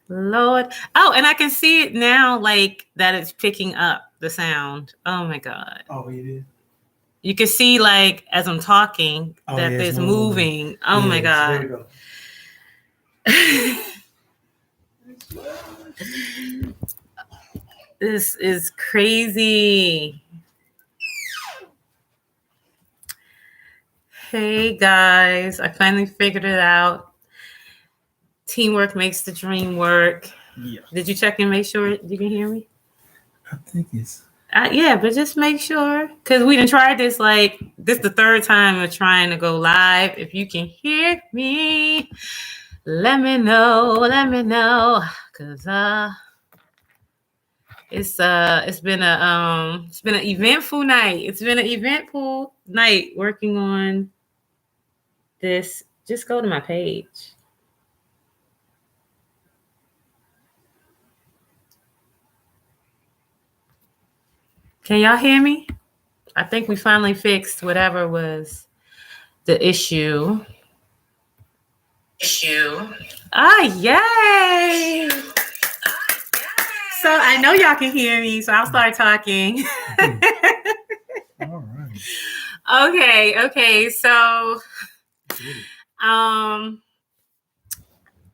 Lord. Oh, and I can see it now, like that it's picking up the sound. Oh my God. Oh, it is. You can see, like, as I'm talking, that yeah, there's moving. Oh my There we God. go. This is crazy. Hey guys, I finally figured it out. Teamwork makes the dream work. Yeah. Did you check and make sure you can hear me? I think it's. Yeah, but just make sure, because we done tried this, like, this the third time we're trying to go live. If you can hear me, let me know, because it's been an eventful night. It's been an eventful night working on this. Just go to my page. Can y'all hear me? I think we finally fixed whatever was the issue. Ah, yay! So I know y'all can hear me, so I'll start talking. All right. Okay. So,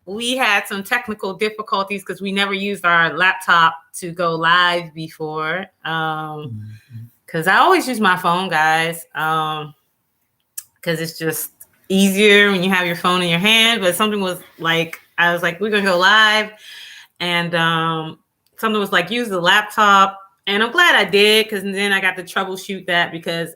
we had some technical difficulties because we never used our laptop to go live before. Because I always use my phone, guys. Because it's just easier when you have your phone in your hand. But something was like, I was like, we're gonna go live, and something was like, use the laptop, and I'm glad I did, because then I got to troubleshoot that, because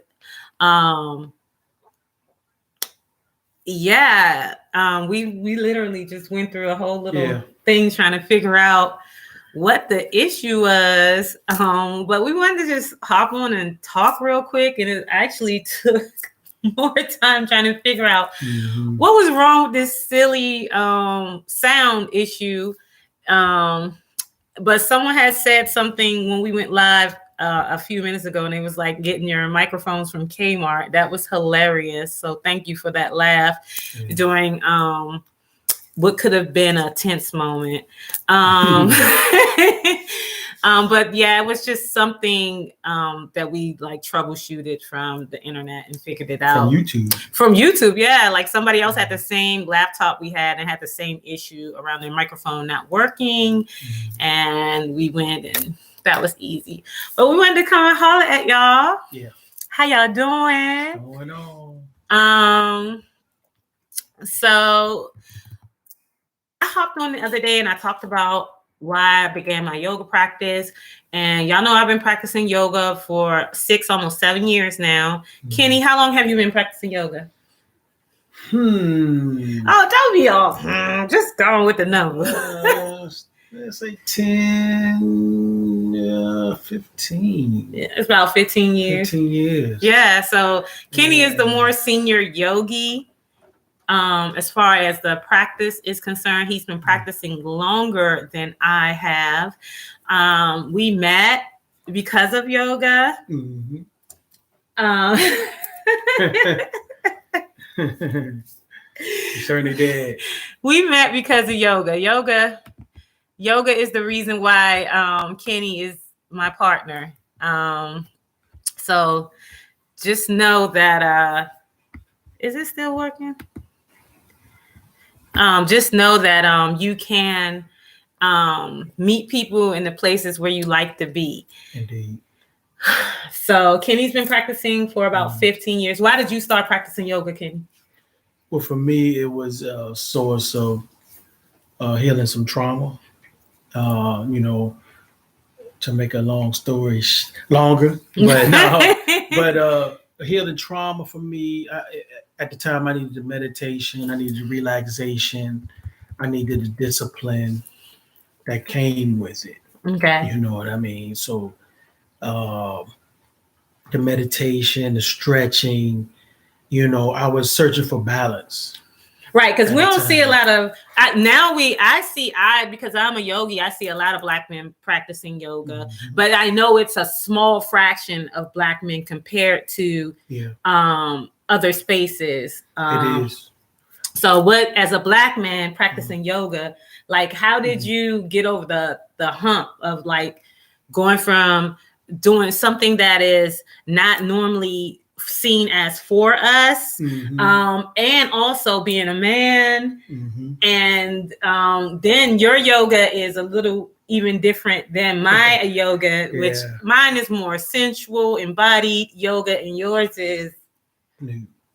we literally just went through a whole little thing trying to figure out what the issue was. But we wanted to just hop on and talk real quick, and it actually took more time trying to figure out what was wrong with this silly sound issue. But someone had said something when we went live a few minutes ago, and it was like getting your microphones from Kmart. That was hilarious. So thank you for that laugh during what could have been a tense moment. But yeah, it was just something that we like troubleshooted from the internet and figured it out. From YouTube, yeah. Like somebody else had the same laptop we had and had the same issue around their microphone not working. And we went, and that was easy. But we wanted to come and holler at y'all. Yeah. How y'all doing? Going on. So I hopped on the other day and I talked about why I began my yoga practice. And y'all know I've been practicing yoga for 6, almost 7 years now. Kenny, how long have you been practicing yoga? Oh, don't be all just going with the number. Let's say 10, 15. Yeah, it's about 15 years. 15 years. Yeah, so Kenny is the more senior yogi. As far as the practice is concerned, he's been practicing longer than I have. We met because of yoga. You certainly did. We met because of yoga. Yoga is the reason why Kenny is my partner. So just know that is it still working? Just know that you can meet people in the places where you like to be. Indeed. So Kenny's been practicing for about 15 years. Why did you start practicing yoga, Kenny? Well, for me, it was a source of healing some trauma. To make a long story longer, but healing trauma for me. At the time, I needed the meditation, I needed the relaxation, I needed the discipline that came with it. Okay. You know what I mean? So the meditation, the stretching, I was searching for balance. Right, because we don't see a lot of because I'm a yogi, I see a lot of Black men practicing yoga, but I know it's a small fraction of Black men compared to other spaces. It is. So what, as a Black man practicing yoga, like, how did you get over the hump of like going from doing something that is not normally seen as for us, and also being a man, and then your yoga is a little even different than my yoga, which mine is more sensual, embodied yoga, and yours is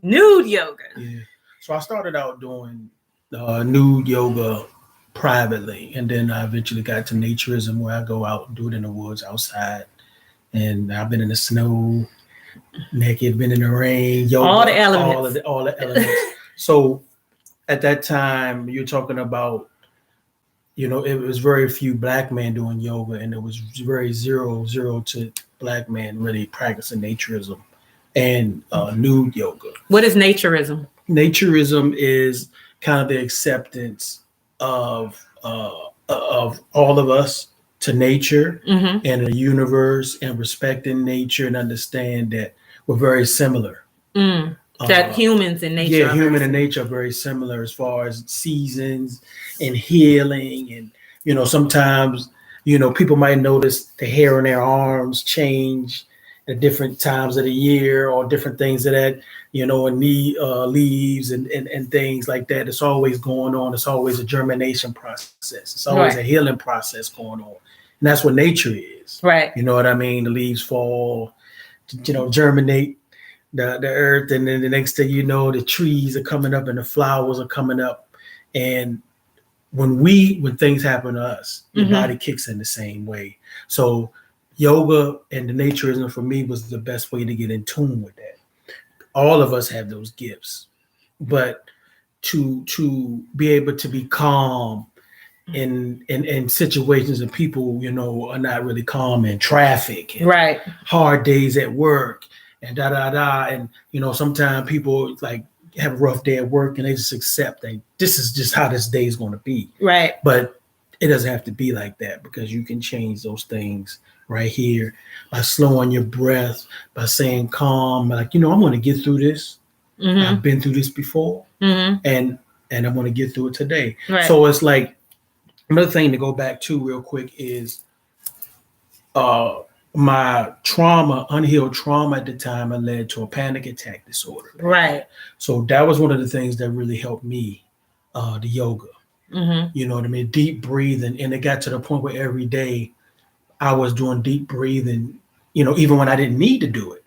nude yoga. Yeah. So I started out doing nude yoga privately, and then I eventually got to naturism, where I go out and do it in the woods outside. And I've been in the snow, naked, been in the rain, yoga, all the elements. All the elements. So at that time, you're talking about, it was very few Black men doing yoga, and it was very zero to Black men really practicing naturism and nude yoga. What is naturism? Naturism is kind of the acceptance of all of us to nature and the universe, and respecting nature and understand that we're very similar. That humans and nature. Yeah, human and nature are very similar as far as seasons and healing. And, sometimes, people might notice the hair on their arms change at different times of the year, or different things of that, and leaves and things like that. It's always going on. It's always a germination process. It's always a healing process going on. And that's what nature is. Right. You know what I mean? The leaves fall, germinate the earth, and then the next thing you know, the trees are coming up and the flowers are coming up. And when things happen to us, your body kicks in the same way. So yoga and the naturism for me was the best way to get in tune with that. All of us have those gifts, but to be able to be calm in situations, and people, are not really calm in traffic, and hard days at work, and and sometimes people like have a rough day at work, and they just accept that this is just how this day is going to be. Right. But it doesn't have to be like that, because you can change those things right here by slowing your breath, by saying calm, like, I'm going to get through this. I've been through this before, and I'm going to get through it today. Right. So it's like, another thing to go back to real quick is my trauma, unhealed trauma at the time, led to a panic attack disorder. Right. So that was one of the things that really helped me, the yoga. You know what I mean? Deep breathing. And it got to the point where every day I was doing deep breathing, even when I didn't need to do it.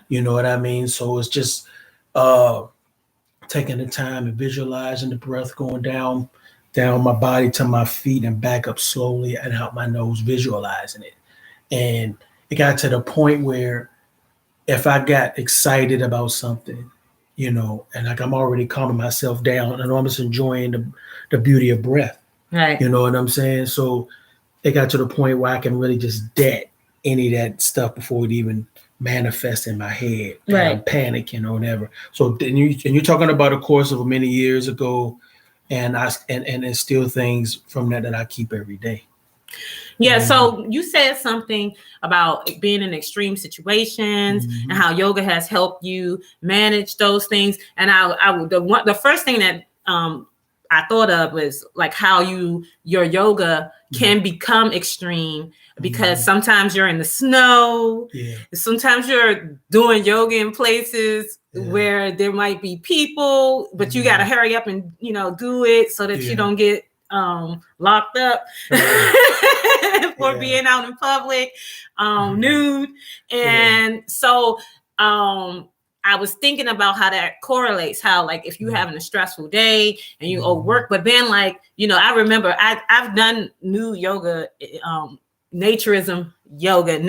You know what I mean? So it's just taking the time and visualizing the breath going down my body to my feet and back up slowly, and out my nose, visualizing it. And it got to the point where if I got excited about something, and like I'm already calming myself down, and I'm just enjoying the beauty of breath. Right. You know what I'm saying? So it got to the point where I can really just dead any of that stuff before it even manifests in my head. Right. I'm panicking or whatever. So you're talking about a course of many years ago, and instill things from that I keep every day. Yeah. So you said something about being in extreme situations and how yoga has helped you manage those things. And the first thing that I thought of was like how your yoga can become extreme, because sometimes you're in the snow. Yeah. Sometimes you're doing yoga in places where there might be people, but you got to hurry up and, do it so that you don't get locked up for being out in public, nude. And so I was thinking about how that correlates, how like if you're having a stressful day and you overwork, but then like, I remember I've done new yoga, naturism yoga,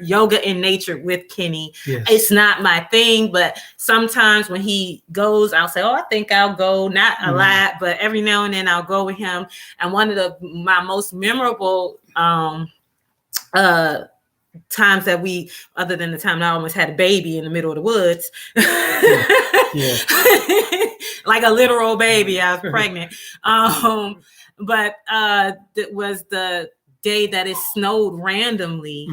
yoga in nature with Kenny. Yes. It's not my thing, but sometimes when he goes, I'll say, I think I'll go, not a lot, but every now and then I'll go with him. And one of my most memorable times that other than the time I almost had a baby in the middle of the woods, like a literal baby, I was pregnant. But it was the day that it snowed randomly.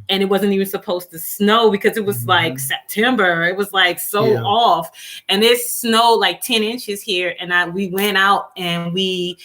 And it wasn't even supposed to snow because it was like September. It was like so off. And it snowed like 10 inches here. And we went out and we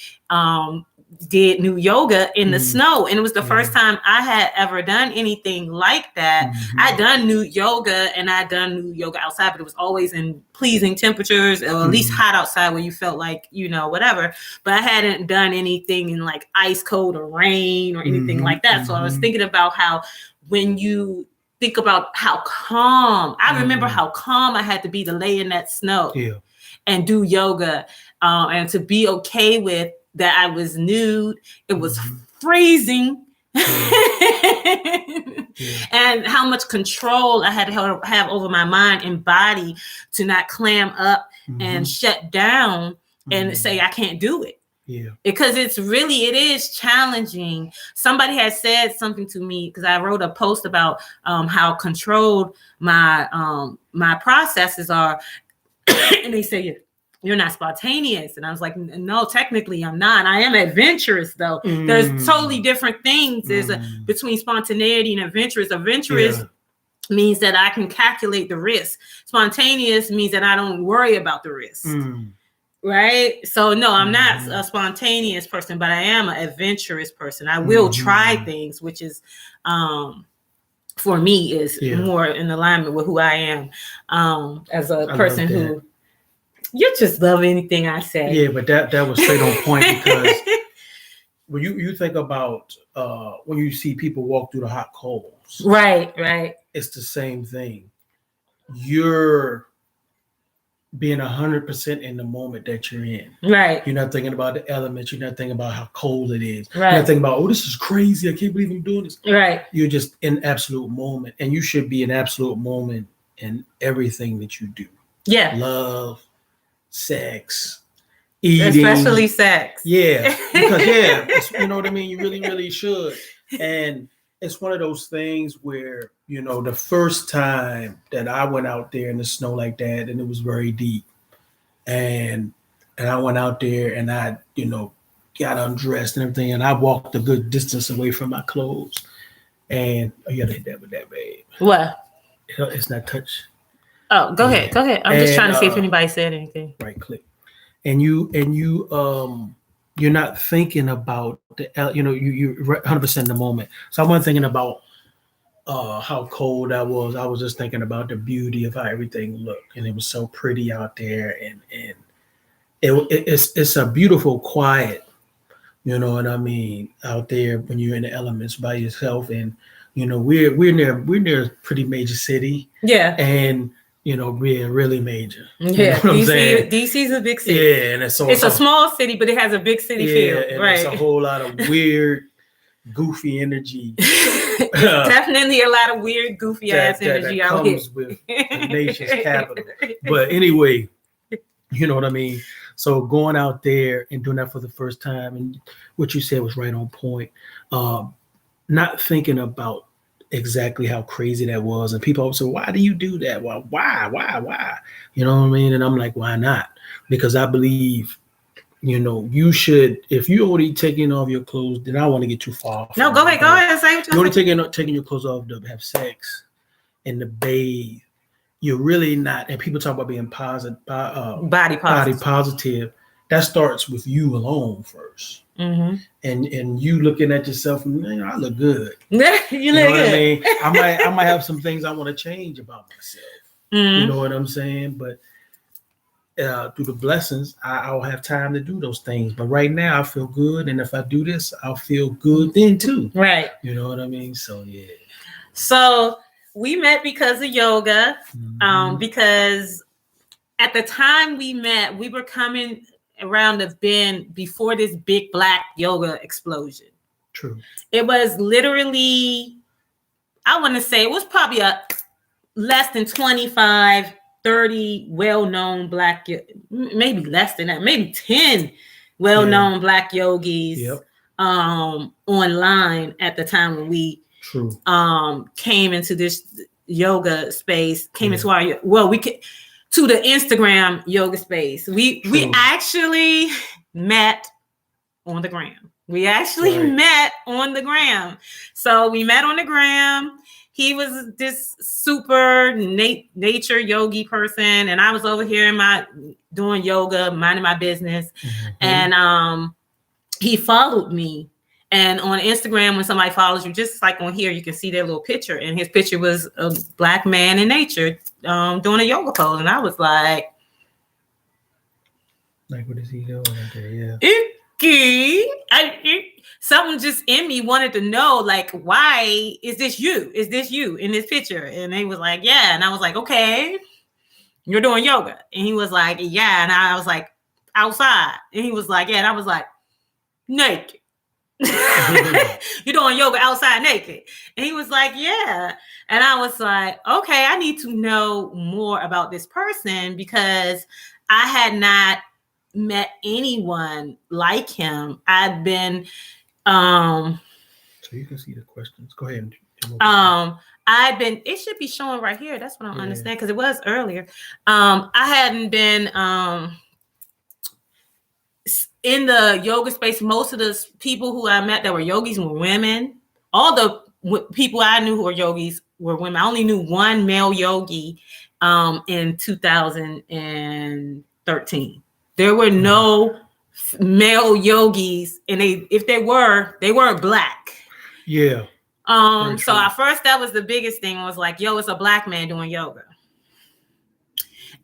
did new yoga in the snow. And it was the first time I had ever done anything like that. I'd done new yoga and I'd done new yoga outside, but it was always in pleasing temperatures, or at least hot outside where you felt like, whatever. But I hadn't done anything in like ice cold or rain or anything like that. So I was thinking about how when you think about how calm, I remember how calm I had to be to lay in that snow and do yoga, and to be okay with that I was nude. It was freezing. And how much control I had to have over my mind and body to not clam up and shut down and say I can't do it. Because it is challenging. Somebody had said something to me because I wrote a post about how controlled my my processes are, and they say you're not spontaneous. And I was like, no, technically I'm not. I am adventurous though. There's totally different things. There's between spontaneity and adventurous. Adventurous means that I can calculate the risk. Spontaneous means that I don't worry about the risk. Right? So no, I'm not a spontaneous person, but I am an adventurous person. I will try things, which is for me is more in alignment with who I am as a person who you just love anything I say. Yeah, but that was straight on point, because when you think about when you see people walk through the hot coals, right, it's the same thing. You're being 100% in the moment that you're in. Right. You're not thinking about the elements. You're not thinking about how cold it is. Right. You're not thinking about, oh, this is crazy. I can't believe I'm doing this. Right. You're just in absolute moment, and you should be in absolute moment in everything that you do. Yeah. Love, sex, eating, especially sex. Yeah, because you know what I mean. You really, really should. And it's one of those things where, the first time that I went out there in the snow like that, and it was very deep, and I went out there and I, got undressed and everything, and I walked a good distance away from my clothes, and you gotta hit that with that, babe. What? It's not touch. Oh, go ahead. I'm just trying to see if anybody said anything. Right click. And you you're not thinking about you're 100% in the moment. So I wasn't thinking about how cold I was. I was just thinking about the beauty of how everything looked, and it was so pretty out there, and it's a beautiful quiet, you know what I mean, out there when you're in the elements by yourself. And we're near a pretty major city. Yeah. And being really major. Yeah, DC's a big city. Yeah, and it's a small city, but it has a big city feel. And right. It's a whole lot of weird, goofy energy. Definitely a lot of weird, goofy ass energy that out here. Comes with the nation's capital. But anyway, you know what I mean? So going out there and doing that for the first time, and what you said was right on point. Not thinking about exactly how crazy that was, and people always say, why do you do that? Well, why, you know what I mean? And I'm like, why not? Because I believe you should, if you're already taking off your clothes, then I don't want to get too far. No, go ahead say what you're already taking your clothes off to have sex and to bathe. You're really not, and people talk about being positive, body positive. That starts with you alone first. And you looking at yourself, and I look good. you look good. What I mean? I might have some things I want to change about myself. You know what I'm saying? But through the blessings, I'll have time to do those things. But right now, I feel good, and if I do this, I'll feel good then too. Right. You know what I mean? So yeah. So we met because of yoga. Because at the time we met, we were coming around the bend before this big black yoga explosion. True. It was literally, I want to say it was probably a less than 25, 30 well-known black, maybe less than that, maybe 10 well-known black yogis online at the time when we came into this yoga space, came into our, to the Instagram yoga space. We actually met on the gram. We actually met on the gram. So we met on the gram. He was this super nature yogi person, and I was over here doing yoga, minding my business. Mm-hmm. And he followed me. And on Instagram, when somebody follows you, just like on here, you can see their little picture. And his picture was a Black man in nature doing a yoga pose. And I was like, what is he doing? Okay, yeah. Something just in me wanted to know, like, why is this you? Is this you in this picture? And he was like, yeah. And I was like, okay, you're doing yoga. And he was like, yeah. And I was like, outside. And he was like, yeah. And I was like, naked. You're doing yoga outside naked. And he was like, yeah. And I was like, okay, I need to know more about this person because I had not met anyone like him. I've been so you can see the questions. Go ahead. It should be showing right here. That's what I don't understand because it was earlier. I hadn't been in the yoga space. Most of the people who I met that were yogis were women. All the people I knew who were yogis were women. I only knew one male yogi in 2013. There were no male yogis, and if they were, they weren't Black. Yeah. So at first that was the biggest thing. Was like, yo, it's a Black man doing yoga.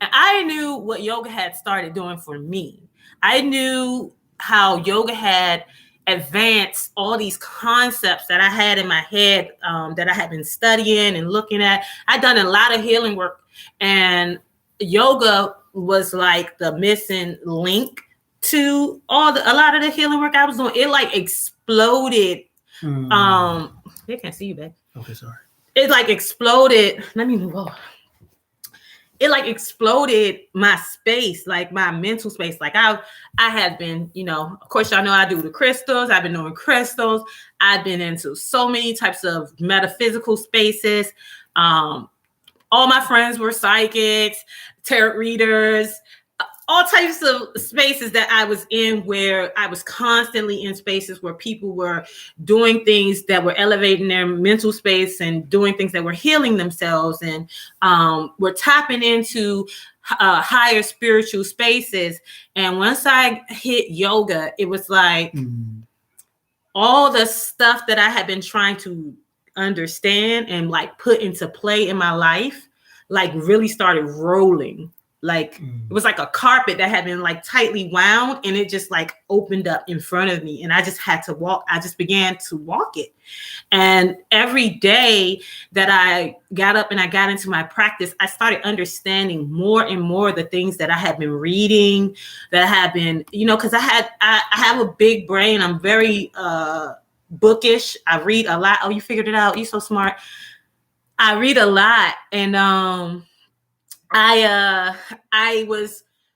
And I knew what yoga had started doing for me. I knew how yoga had advanced all these concepts that I had in my head that I had been studying and looking at. I'd done a lot of healing work, and yoga was like the missing link to a lot of the healing work I was doing. It like exploded. They can't see you, babe. Okay, sorry. It like exploded. Let me move over. It like exploded my space, like my mental space. Like I had been, of course, y'all know I do the crystals. I've been doing crystals. I've been into so many types of metaphysical spaces. All my friends were psychics, tarot readers, all types of spaces that I was in, where I was constantly in spaces where people were doing things that were elevating their mental space and doing things that were healing themselves, and were tapping into higher spiritual spaces. And once I hit yoga, it was like all the stuff that I had been trying to understand and like put into play in my life, like really started rolling. Like it was like a carpet that had been like tightly wound, and it just like opened up in front of me, and I just had to walk. I just began to walk it. And every day that I got up and I got into my practice, I started understanding more and more the things that I had been reading, that I had been, because I have a big brain. I'm very bookish. I read a lot. Oh, you figured it out. You're so smart. I read a lot, and I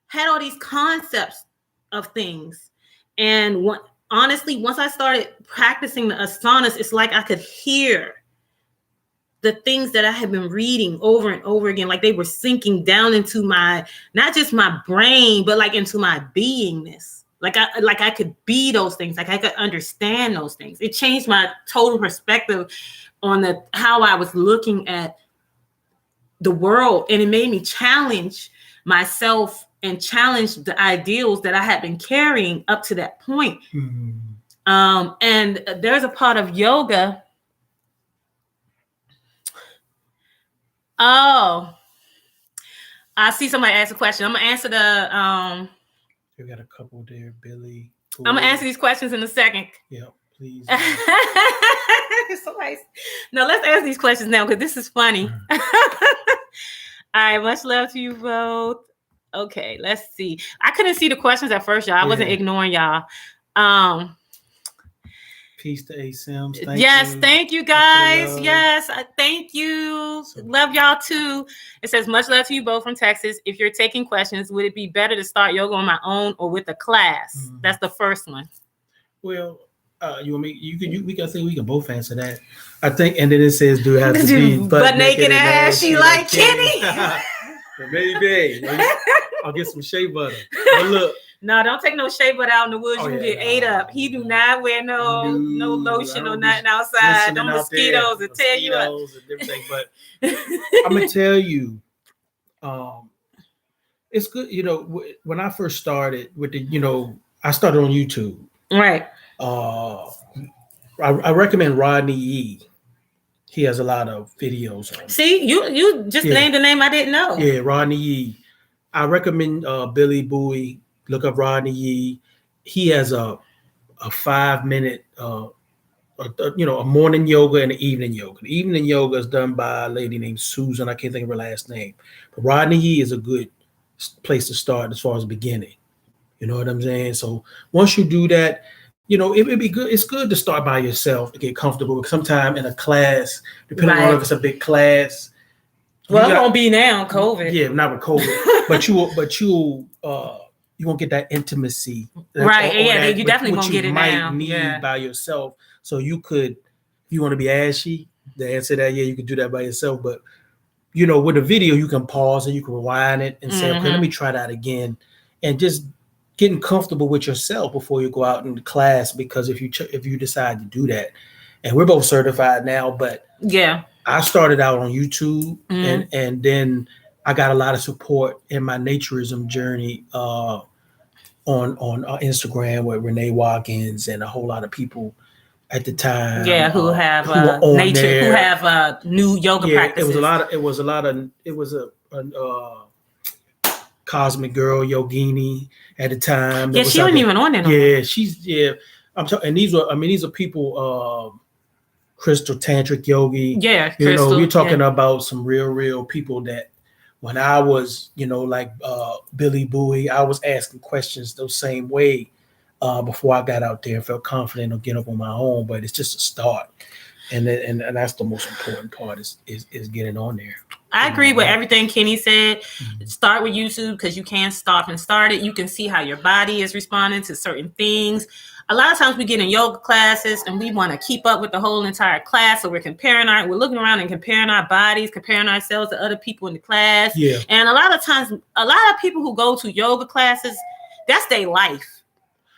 had all these concepts of things. And honestly, once I started practicing the asanas, it's like I could hear the things that I had been reading over and over again. Like they were sinking down into not just my brain, but like into my beingness. Like I could be those things. Like I could understand those things. It changed my total perspective on how I was looking at the world, and it made me challenge myself and challenge the ideals that I had been carrying up to that point. And there's a part of yoga. Oh, I see somebody ask a question. I'm gonna answer We got a couple there, Billy. I'm gonna answer these questions in a second. Yeah, please. No, let's ask these questions now because this is funny. All right, much love to you both. Okay, let's see. I couldn't see the questions at first, y'all. I wasn't ignoring y'all. Peace to A Sims. Thank you guys. Yes, thank you. Love y'all too. It says much love to you both from Texas. If you're taking questions, would it be better to start yoga on my own or with a class? That's the first one. Well, you want me? We can both answer that. I think, and then it says, "Do it have to be butt naked and ashy like Kenny?" Maybe I'll get some shea butter. But look, No, don't take no shea butter out in the woods. Oh, You yeah, get ate up. He do not wear no lotion or nothing outside. Them mosquitoes will tear you up. And everything. But I'm gonna tell you, it's good. You know, when I first started with I started on YouTube. Right. I recommend Rodney Yee. He has a lot of videos on. See, you just named a name I didn't know. Yeah, Rodney Yee. I recommend Bowie. Look up Rodney Yee. He has a 5-minute a morning yoga and an evening yoga. The evening yoga is done by a lady named Susan. I can't think of her last name. But Rodney Yee is a good place to start as far as beginning. You know what I'm saying? So once you do that, it'd be good. It's good to start by yourself to get comfortable. Sometime in a class, depending on if it's a big class. Well, it won't be now, COVID. Yeah, not with COVID. but you won't get that intimacy. Right. You definitely won't get it now. You might need by yourself. So you could, if you want to be ashy, the answer to that, you could do that by yourself. But, with a video, you can pause and you can rewind it and say, okay, let me try that again. And just getting comfortable with yourself before you go out into class. Because if you decide to do that, and we're both certified now, but I started out on YouTube and then I got a lot of support in my naturism journey on Instagram with Renee Watkins and a whole lot of people at the time. Yeah, who have new yoga practices. It was a Cosmic Girl Yogini at the time. Yeah, she wasn't even on it. I'm talking, and these are people. Crystal Tantric Yogi. Yeah, Crystal, you're talking about some real people that when I was, like Billy Bowie, I was asking questions the same way before I got out there and felt confident of getting up on my own. But it's just a start. And that's the most important part is getting on there. I agree with everything Kenny said. Start with YouTube because you can stop and start it. You can see how your body is responding to certain things. A lot of times we get in yoga classes and we want to keep up with the whole entire class. So we're looking around and comparing our bodies, comparing ourselves to other people in the class. Yeah. And a lot of times, a lot of people who go to yoga classes, that's their life.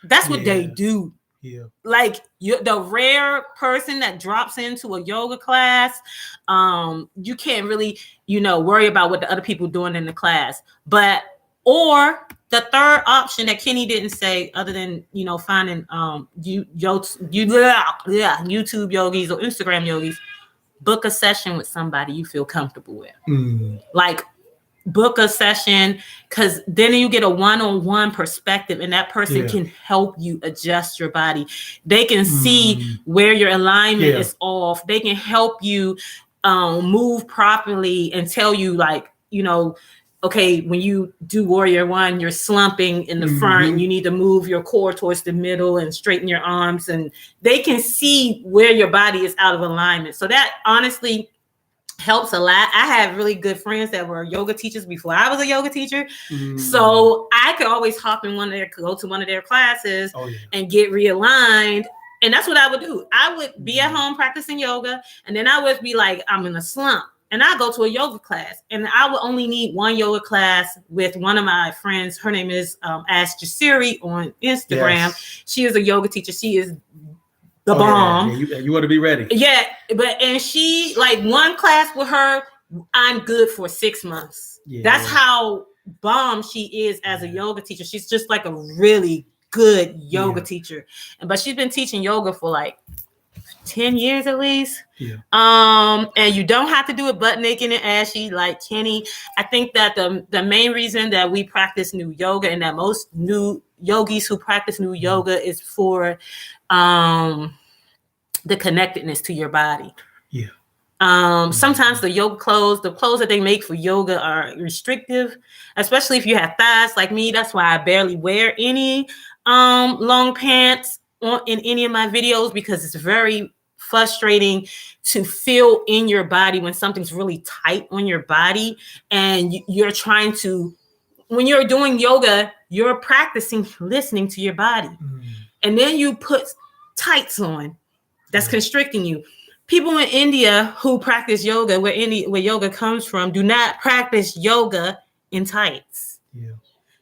That's what they do. Yeah. Like the rare person that drops into a yoga class, you can't really, worry about what the other people doing in the class. Or the third option that Kenny didn't say, other than finding YouTube yogis or Instagram yogis, book a session with somebody you feel comfortable with. Like book a session, because then you get a one-on-one perspective, and that person can help you adjust your body. They can see where your alignment is off. They can help you move properly and tell you, okay, when you do Warrior One, you're slumping in the front and you need to move your core towards the middle and straighten your arms. And they can see where your body is out of alignment. So that honestly helps a lot. I have really good friends that were yoga teachers before I was a yoga teacher. So I could always hop in go to one of their classes and get realigned. And that's what I would do. I would be at home practicing yoga, and then I would be like, I'm in a slump. And I go to a yoga class, and I would only need one yoga class with one of my friends. Her name is Ash Jasiri on Instagram. Yes. She is a yoga teacher. She is the bomb. Yeah. You want to be ready. Yeah, and she, one class with her, I'm good for 6 months. Yeah. That's how bomb she is as a yoga teacher. She's just like a really good yoga teacher. But she's been teaching yoga for 10 years at least. Yeah. And you don't have to do it butt naked and ashy like Kenny. I think that the main reason that we practice new yoga and that most new yogis who practice new yoga is for the connectedness to your body. Yeah. Sometimes the clothes that they make for yoga are restrictive, especially if you have thighs like me. That's why I barely wear any long pants in any of my videos, because it's very frustrating to feel in your body when something's really tight on your body, and you're trying to, when you're doing yoga, you're practicing listening to your body, and then you put tights on that's constricting you. People in India who practice yoga, where yoga comes from, do not practice yoga in tights. Yeah.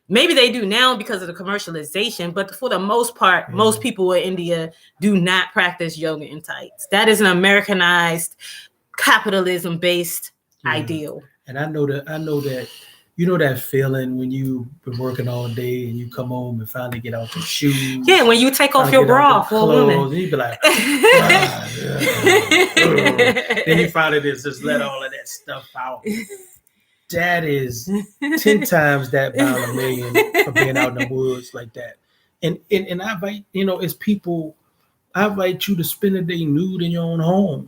Maybe they do now because of the commercialization, but for the most part, most people in India do not practice yoga in tights. That is an Americanized, capitalism-based ideal. And I know that you know that feeling when you've been working all day and you come home and finally get out your shoes. Yeah, when you take off your bra for a woman. And you be like, then you finally just let all of that stuff out. That is 10 times that by a million for being out in the woods like that. And I invite, as people, I invite you to spend a day nude in your own home.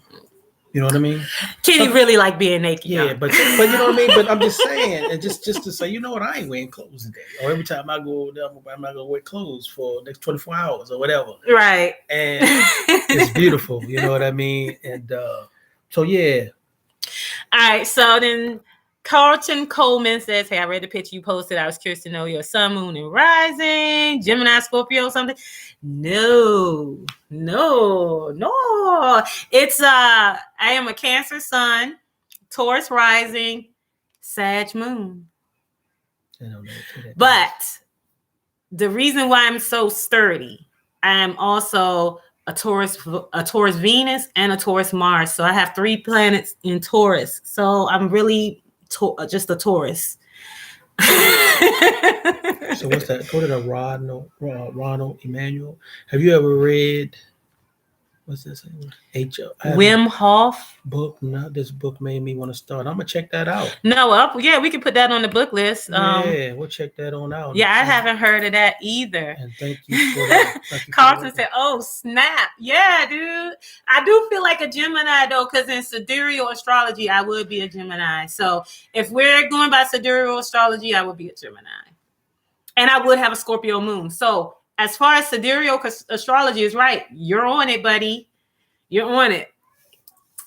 You know what I mean? Kitty really like being naked. Yeah, but you know what I mean? But I'm just saying, and just to say, you know what, I ain't wearing clothes today. Or every time I go there, I'm not gonna wear clothes for the next 24 hours or whatever. Right. And it's beautiful, you know what I mean? And so yeah. All right, so then Carlton Coleman says, hey, I read the picture you posted. I was curious to know your sun, moon, and rising, Gemini, Scorpio, something. No. It's I am a Cancer sun, Taurus rising, Sag moon. I don't know but the reason why I'm so sturdy, I'm also a Taurus Venus and a Taurus Mars. So I have 3 planets in Taurus. So I'm really just a Taurus. So what's that? Go to the Ronald Emmanuel. Have you ever read what's this? Wim Hof book. No, this book made me want to start. I'm gonna check that out. No, we can put that on the book list. Yeah, we'll check that on out. Yeah, I haven't heard of that either. And thank you for that. Carlton said, "Oh snap, yeah, dude. I do feel like a Gemini though, because in sidereal astrology, I would be a Gemini. So if we're going by sidereal astrology, I would be a Gemini, and I would have a Scorpio moon. So." As far as sidereal astrology is right, you're on it, buddy. You're on it.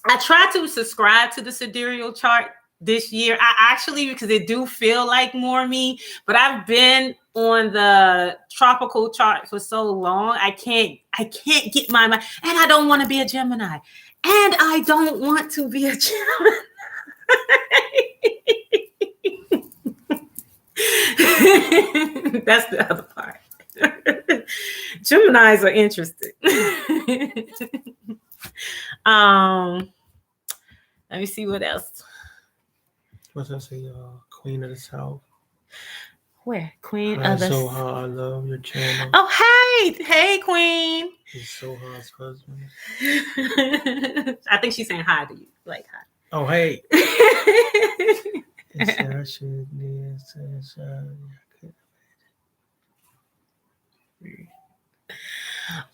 I try to subscribe to the sidereal chart this year. I actually, because it do feel like more me, but I've been on the tropical chart for so long. I can't get my mind. And I don't want to be a Gemini. And I don't want to be a Gemini. That's the other part. Geminis are interesting. Let me see what else. What's that say? Queen of the South. Where? Queen of the South. Zoha, I love your channel. Oh, hey, Queen. Is Zoha's husband? I think she's saying hi to you. Like hi. Oh, hey.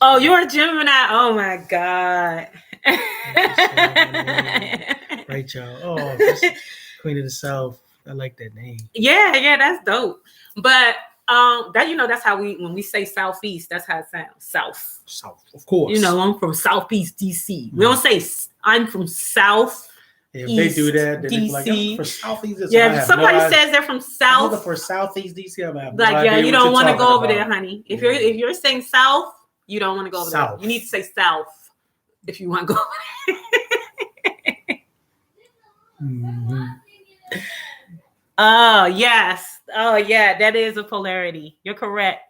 Oh, you're a Gemini. Oh my God. Right, y'all. Oh, Queen of the South. I like that name. Yeah, that's dope. But that's how when we say Southeast, that's how it sounds. South, of course. I'm from Southeast DC. We don't say I'm from South. If they do that, then DC. Like, I'm for Southeast. Yeah, if somebody says they're from South. I'm for Southeast DC. I'm you don't want to go over there, honey. If you're saying South, you don't want to go over there. You need to say South if you want to go over there. Mm-hmm. Oh, yes. Oh, yeah. That is a polarity. You're correct.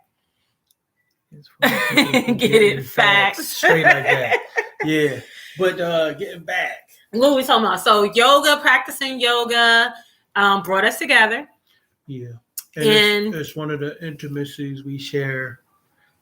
Get it, facts. Straight like that. Yeah. But getting back. What are we talking about? So practicing yoga brought us together. Yeah. And it's one of the intimacies we share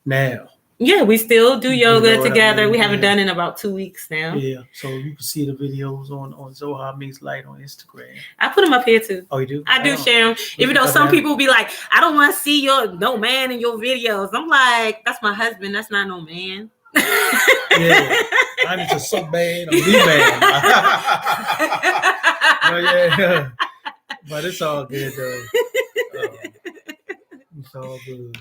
now. Yeah, we still do yoga together. I mean? We haven't done it in about 2 weeks now. Yeah, so you can see the videos on Zoha Meets Light on Instagram. I put them up here too. Oh, you do? I do share them. Even though some people be like, I don't want to see no man in your videos. I'm like, that's my husband. That's not no man. Yeah, I need to so bad. I'm the man. Yeah. But it's all good though. It's all good.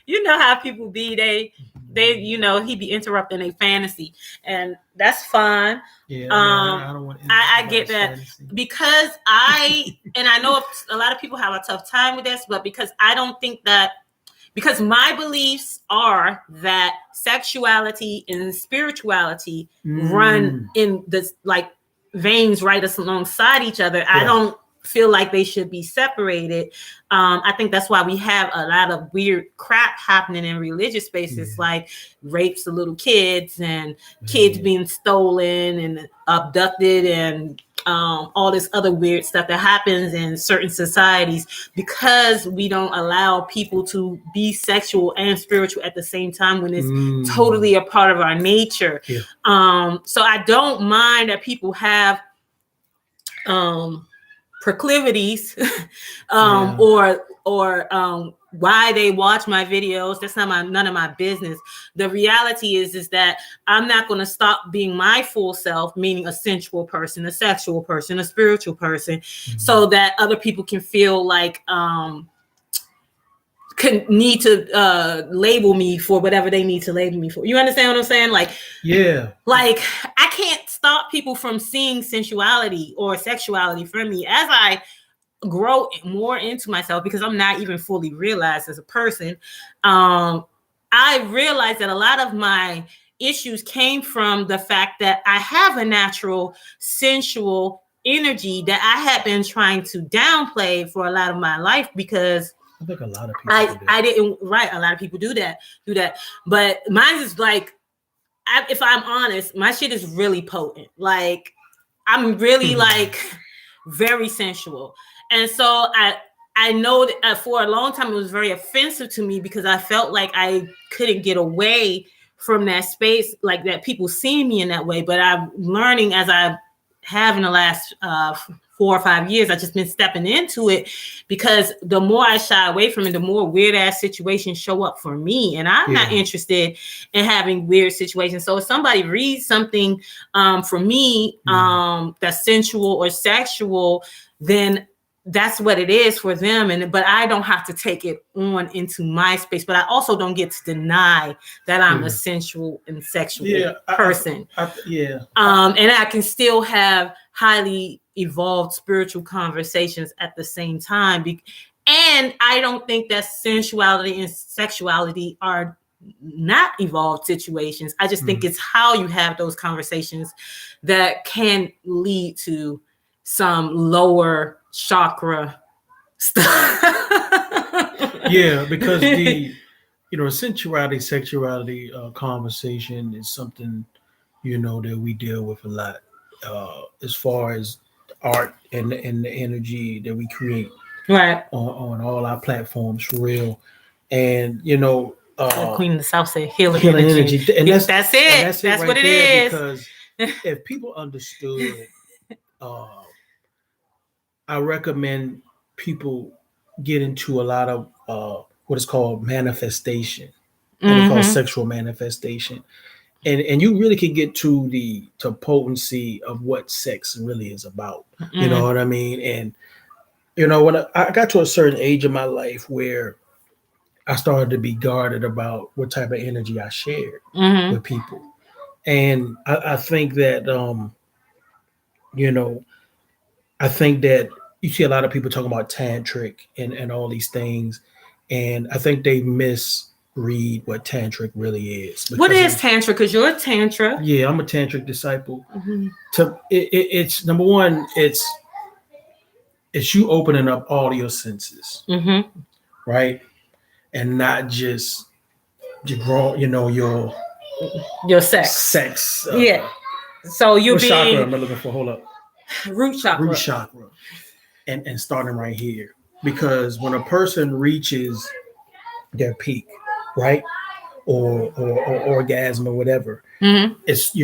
You know how people be, they he be interrupting a fantasy, and that's fine. Yeah, I don't want. I get that fantasy. Because I know a lot of people have a tough time with this, but because I don't think that, because my beliefs are that sexuality and spirituality run in this like veins right alongside each other. Yeah. I don't feel like they should be separated. I think that's why we have a lot of weird crap happening in religious spaces, like rapes of little kids and kids being stolen and abducted and all this other weird stuff that happens in certain societies, because we don't allow people to be sexual and spiritual at the same time when it's totally a part of our nature. So I don't mind that people have proclivities or why they watch my videos. That's not none of my business. The reality is that I'm not going to stop being my full self, meaning a sensual person, a sexual person, a spiritual person, so that other people can feel like need to label me for whatever they need to label me for. You understand what I'm saying? Like I can't stop people from seeing sensuality or sexuality from me as I grow more into myself, because I'm not even fully realized as a person. I realized that a lot of my issues came from the fact that I have a natural sensual energy that I had been trying to downplay for a lot of my life, because I think a lot of people do that. I didn't, right. A lot of people do that. But mine is like, if I'm honest, my shit is really potent. Like, I'm really like very sensual. And so I know that for a long time, it was very offensive to me, because I felt like I couldn't get away from that space, like that people see me in that way. But I'm learning, as I have in the last 4 or 5 years, I've just been stepping into it, because the more I shy away from it, the more weird ass situations show up for me. And I'm not interested in having weird situations. So if somebody reads something from me that's sensual or sexual, then that's what it is for them. But I don't have to take it on into my space. But I also don't get to deny that I'm a sensual and sexual person. And I can still have highly evolved spiritual conversations at the same time. And I don't think that sensuality and sexuality are not evolved situations. I just think it's how you have those conversations that can lead to some lower chakra stuff. Because the sensuality, sexuality conversation is something that we deal with a lot, as far as art and the energy that we create on all our platforms, for real. And Queen of the South said healing energy. And that's it. That's right what it there, is. Because if people understood, I recommend people get into a lot of what is called manifestation, what we call sexual manifestation. And you really can get to the potency of what sex really is about. You know what I mean? And when I got to a certain age in my life where I started to be guarded about what type of energy I shared with people. And I think that I think that you see a lot of people talking about tantric and all these things, and I think they misread what tantric really is. What is tantra? Because you're a tantra. Yeah, I'm a tantric disciple. It's number one. It's you opening up all your senses, right, and not just your sex. So you're being chakra am I looking for? Hold up. Root chakra. And starting right here, because when a person reaches their peak, right, or orgasm or whatever, it's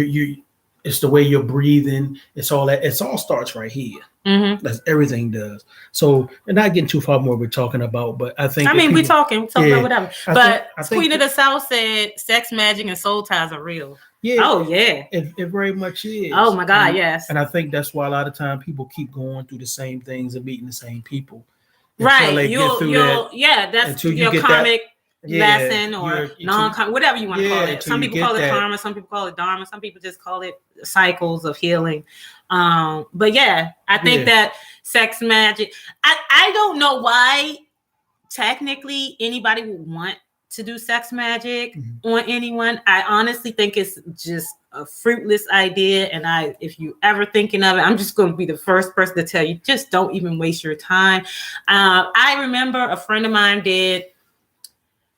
it's the way you're breathing. It's all that. It's all starts right here. That's everything does. So, and not getting too far more we're talking about, but I think we're talking about whatever. But Queen of the South said sex, magic, and soul ties are real. Yeah. Oh yeah. It very much is. Oh my God, yes. And I think that's why a lot of time people keep going through the same things and meeting the same people. Right. That's your karmic lesson or non-karmic, whatever you want to call it. Some people call it karma, some people call it dharma, some people just call it cycles of healing. But yeah, I think that sex, magic, I don't know why technically anybody would want to do sex magic on anyone. I honestly think it's just a fruitless idea. And if you ever thinking of it, I'm just going to be the first person to tell you, just don't even waste your time. I remember a friend of mine did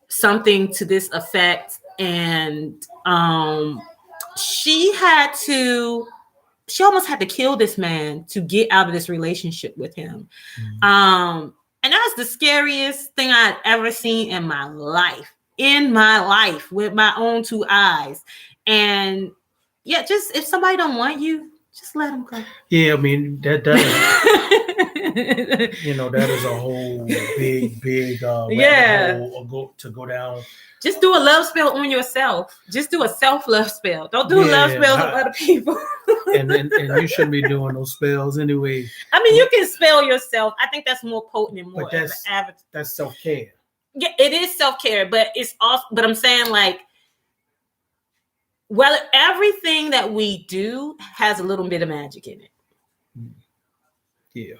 something to this effect, and she almost had to kill this man to get out of this relationship with him. And that's the scariest thing I'd ever seen in my life, with my own two eyes. And yeah, just if somebody don't want you, just let them go. Yeah, I mean, that that is a whole big hole to go down. Just do a love spell on yourself. Just do a self-love spell. Don't do love spells on other people. and you shouldn't be doing those spells anyway. I mean, you can spell yourself. I think that's more potent and more that's self-care. Yeah, it is self-care, but it's also, but I'm saying, like, well, everything that we do has a little bit of magic in it. Yeah.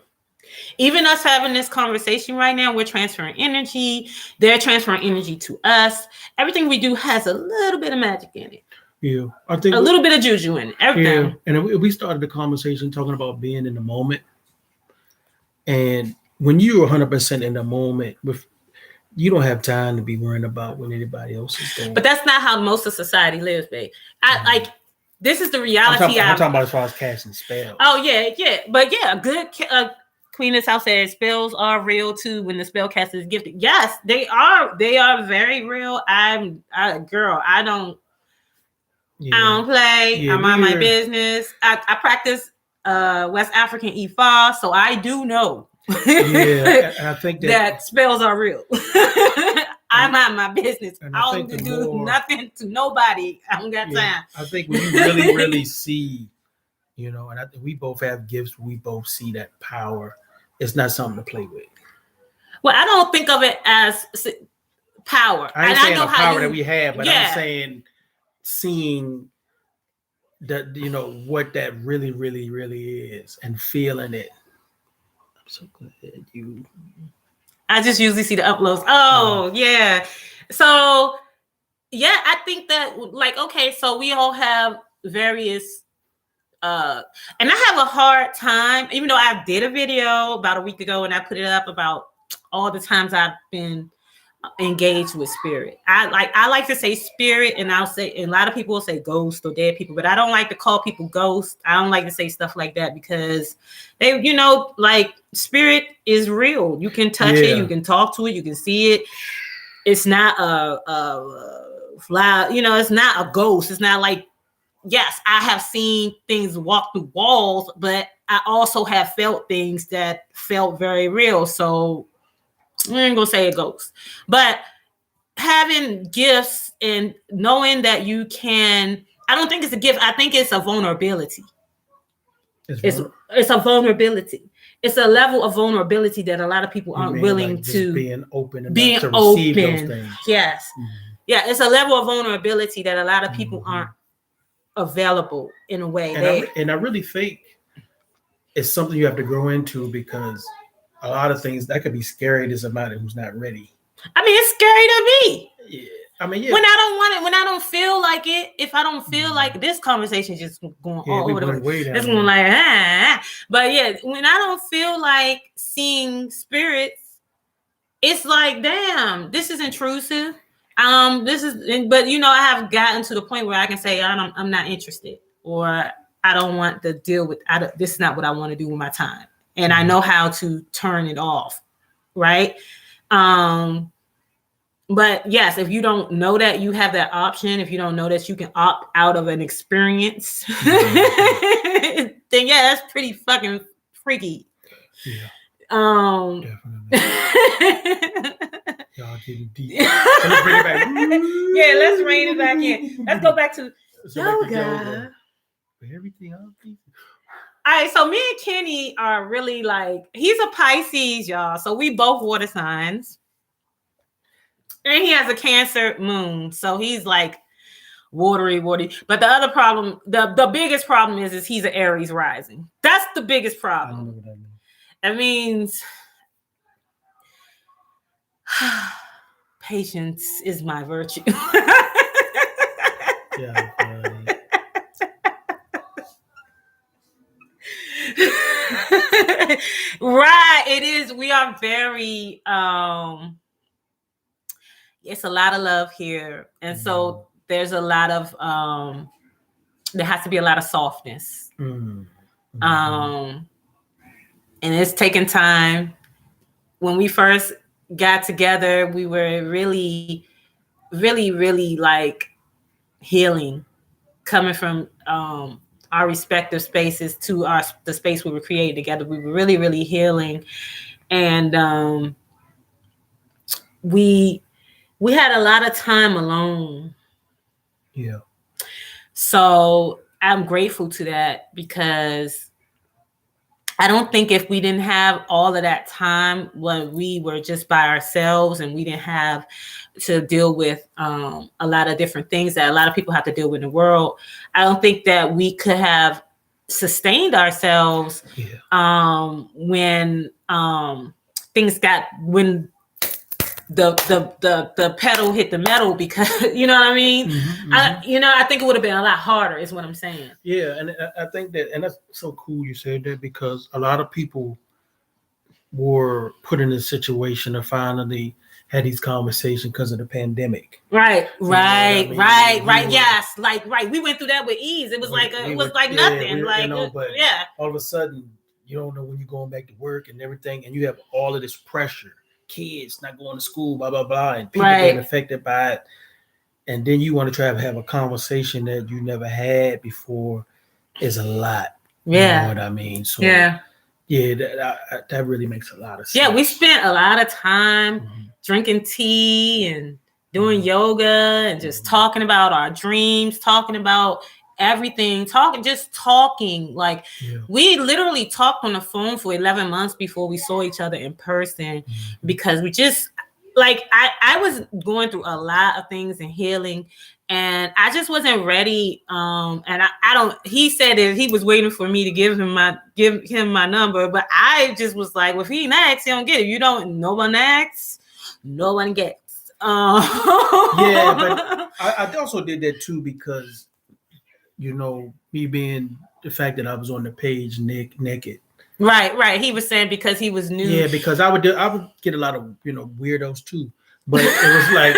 Even us having this conversation right now, we're transferring energy. They're transferring energy to us. Everything we do has a little bit of magic in it. Yeah. I think a little bit of juju in it. Everything. Yeah. And we started the conversation talking about being in the moment. And when you're 100% in the moment, you don't have time to be worrying about what anybody else is doing. But that's not how most of society lives, babe. This is the reality. I'm talking about as far as casting spells. Oh, yeah. But yeah, a good Queen of South said spells are real too when the spellcaster is gifted. Yes, they are. They are very real. I don't play. Yeah, I mind my business. I practice West African Ifa, so I do know. Yeah, and I think that spells are real. I mind my business. I don't do nothing to nobody. I don't got time. I think when you really, really see, and I think we both have gifts. We both see that power. It's not something to play with. Well, I don't think of it as power. I ain't saying the power that we have, but I'm saying seeing that, what that really, really, really is and feeling it. I'm so glad you. I just usually see the uploads. Oh, yeah. So, yeah, I think that, okay, so we all have various and I have a hard time, even though I did a video about a week ago and I put it up about all the times I've been engaged with spirit. I like to say spirit, and I'll say, and a lot of people will say ghost or dead people, but I don't like to call people ghosts. I don't like to say stuff like that because they, spirit is real. You can touch it, you can talk to it, you can see it. It's not a fly, it's not a ghost. It's not like, yes, I have seen things walk through walls, but I also have felt things that felt very real. So I ain't gonna say a ghost, but having gifts and knowing that you can, I don't think it's a gift. I think it's a vulnerability. It's a vulnerability. It's a level of vulnerability that a lot of people aren't willing to being open enough to receive those things. Yes. Mm-hmm. Yeah. It's a level of vulnerability that a lot of people aren't available in a way. And I really think it's something you have to grow into, because a lot of things that could be scary to somebody who's not ready. I mean, it's scary to me. Yeah. I mean, yeah. When I don't want it, when I don't feel like it, if I don't feel like this conversation just going all over the place, it's going But yeah, when I don't feel like seeing spirits, it's like, damn, this is intrusive. But I have gotten to the point where I can say I'm not interested, or I don't want to deal with. This is not what I want to do with my time, and I know how to turn it off, right? But yes, if you don't know that you have that option, if you don't know that you can opt out of an experience, then yeah, that's pretty fucking freaky. Yeah. Definitely. Y'all getting deep. Let's bring it back. Yeah, let's rein it back in. Let's go back to yoga. Everything else. All right, so me and Kenny are really he's a Pisces, y'all. So we both water signs. And he has a Cancer moon. So he's watery. But the other problem, the biggest problem is he's an Aries rising. That's the biggest problem. I don't know what that means. That means patience is my virtue. Yeah. Right, it is. We are very it's a lot of love here, and so there's a lot of there has to be a lot of softness. And it's taken time. When we first got together, we were really, really, really like healing, coming from our respective spaces to the space we were creating together. We were really, really healing, and we had a lot of time alone. Yeah. So I'm grateful to that, because I don't think if we didn't have all of that time when we were just by ourselves and we didn't have to deal with a lot of different things that a lot of people have to deal with in the world, I don't think that we could have sustained ourselves when things got, when the pedal hit the metal, because you know what I mean. I think it would have been a lot harder, is what I'm saying. Yeah, and I think that, and that's so cool you said that, because a lot of people were put in a situation to finally had these conversations because of the pandemic. Right. Yes, like we went through that with ease. It was nothing. But all of a sudden, you don't know when you're going back to work and everything, and you have all of this pressure. Kids not going to school, blah blah blah, and people getting affected by it, and then you want to try to have a conversation that you never had before. Is a lot. You know what I mean? So that really makes a lot of sense. Yeah, we spent a lot of time drinking tea and doing yoga and just talking about our dreams, talking about everything, talking. Like we literally talked on the phone for 11 months before we saw each other in person, because we just like I was going through a lot of things and healing, and I just wasn't ready. And I don't. He said that he was waiting for me to give him my number, but I just was like, well, if he asks, he don't get it. You don't. No one asks, no one gets. Yeah, but I also did that too, because me being the fact that I was on the page naked. Right. He was saying because he was new. Yeah, because I would get a lot of weirdos too. But it was like,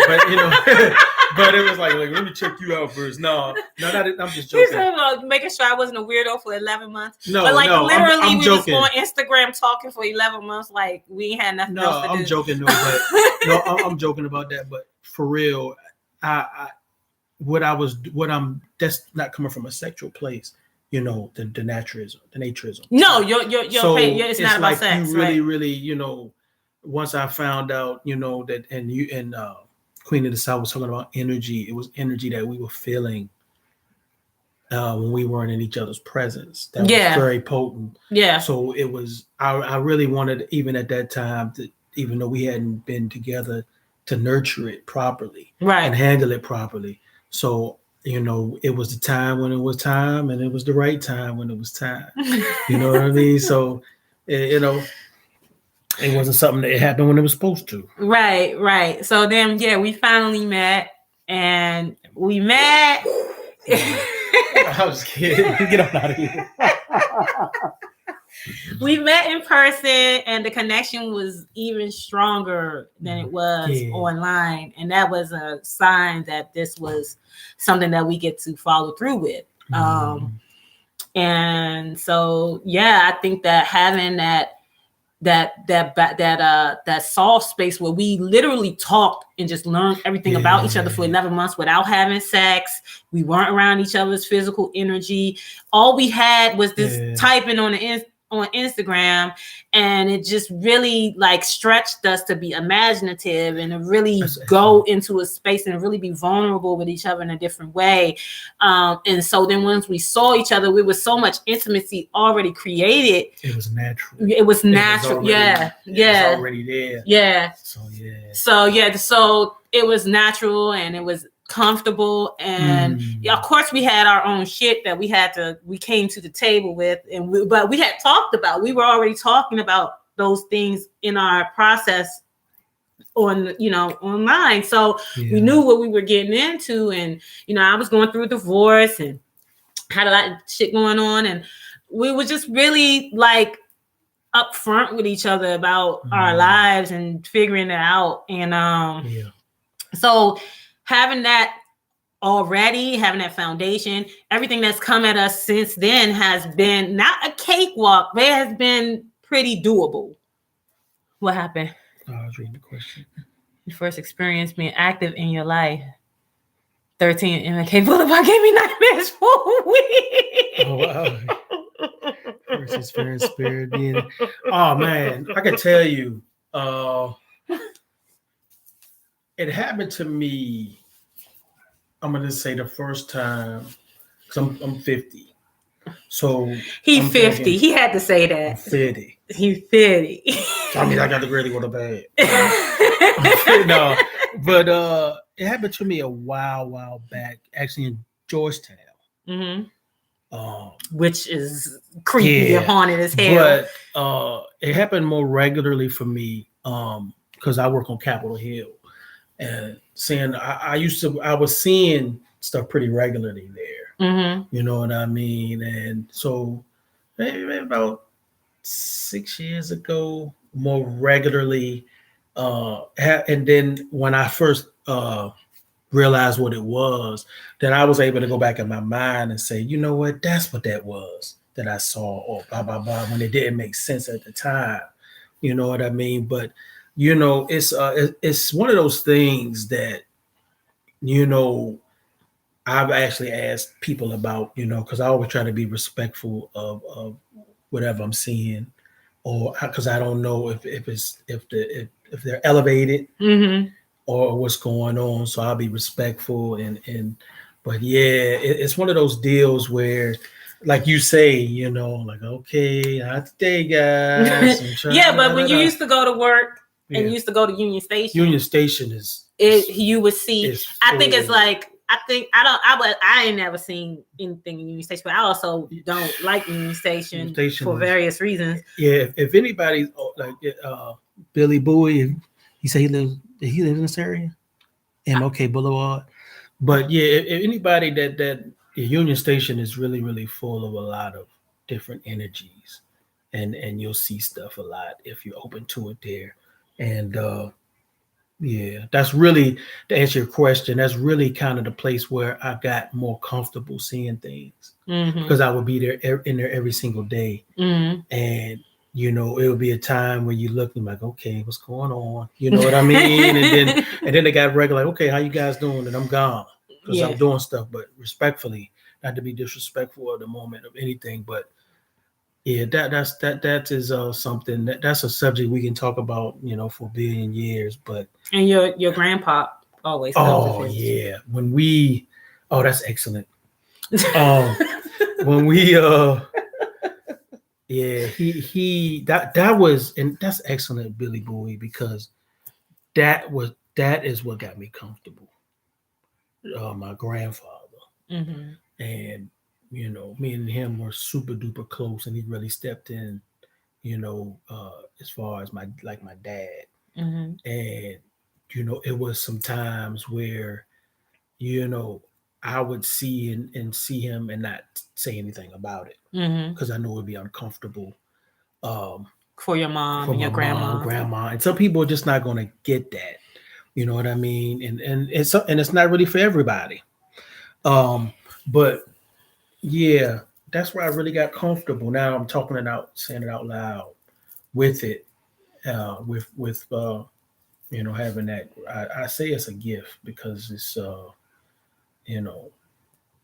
but it was like let me check you out first. No, I'm just joking. He said, making sure I wasn't a weirdo for 11 months. No, but literally, I'm we joking. was on Instagram talking for 11 months, like we ain't had nothing else to do. I'm joking, I'm joking about that. But for real, that's not coming from a sexual place. The naturism. No, it's not about sex. You really, once I found out, that, and Queen of the South was talking about energy. It was energy that we were feeling when we weren't in each other's presence. That was very potent. Yeah. So it was. I really wanted, even at that time, to, even though we hadn't been together, to nurture it properly, and handle it properly. So. It was the time when it was time, and it was the right time when it was time. You know what I mean? So, it wasn't something that happened when it was supposed to. Right. So then, we finally met, and we met. I was kidding. Get on out of here. We met in person, and the connection was even stronger than it was online. And that was a sign that this was something that we get to follow through with. And so, I think that having that soft space where we literally talked and just learned everything about each other for 11 months without having sex. We weren't around each other's physical energy. All we had was this typing on Instagram, and it just really like stretched us to be imaginative and to really go into a space and really be vulnerable with each other in a different way. And so then once we saw each other, we was so much intimacy already created. It was natural. It was natural. It was already there. Yeah. So it was natural, and it was comfortable, and of course we had our own shit that we came to the table with, but we had talked about, we were already talking about those things in our process online. So Yeah. we knew what we were getting into, and I was going through a divorce and had a lot of shit going on, and we were just really like upfront with each other about our lives and figuring it out. And so having that already, having that foundation, everything that's come at us since then has been not a cakewalk, but it has been pretty doable. What happened? I was reading the question. Your first experience being active in your life. 13 MK Boulevard gave me nightmares for a week. Oh, wow. First experience, spirit being. Oh, man. I can tell you, it happened to me. I'm going to say the first time, because I'm 50. So he's 50. He had to say that. I'm 50. He's 50. So, I mean, I got to really go to bed. No, but it happened to me a while back, actually in Georgetown. Which is creepy and haunted as hell. But it happened more regularly for me because I work on Capitol Hill, and I was seeing stuff pretty regularly there. You know what I mean? And so maybe about 6 years ago, more regularly. And then when I first realized what it was, then I was able to go back in my mind and say, you know what, that's what that was that I saw, or blah, blah, blah, when it didn't make sense at the time. You know what I mean? But, it's one of those things that, I've actually asked people about, because I always try to be respectful of whatever I'm seeing, or because I don't know if they're elevated or what's going on. So I'll be respectful but yeah, it's one of those deals where, like you say, like, okay, not today, guys. Yeah, but when you used to go to work and you used to go to Union Station you would see. I think it's like, I ain't never seen anything in Union Station, but I also don't like Union Station for various reasons. Yeah, if anybody like Billy Bowie, he said he lives in this area, MLK Boulevard. But yeah, if anybody that Union Station is really, really full of a lot of different energies, and you'll see stuff a lot if you're open to it there. And yeah, that's really, to answer your question, that's really kind of the place where I got more comfortable seeing things, because I would be there in there every single day. And it would be a time where you look and like, okay, what's going on? You know what I mean? and then they got regular, like, okay, how you guys doing? And I'm gone because I'm doing stuff, but respectfully, not to be disrespectful at the moment of anything, but yeah, that is something that's a subject we can talk about, for a billion years. But your grandpa always. Oh yeah, that's excellent. When we yeah, that was, and that's excellent, Billy Bowie, because that is what got me comfortable. My grandfather, and me and him were super duper close, and he really stepped in, as far as my dad, and it was some times where, I would see and see him and not say anything about it, because I know it would be uncomfortable. For your mom and your grandma, and some people are just not going to get that. You know what I mean? And it's not really for everybody. But yeah, that's where I really got comfortable. Now I'm talking it out, saying it out loud with it, with having that. I say it's a gift, because it's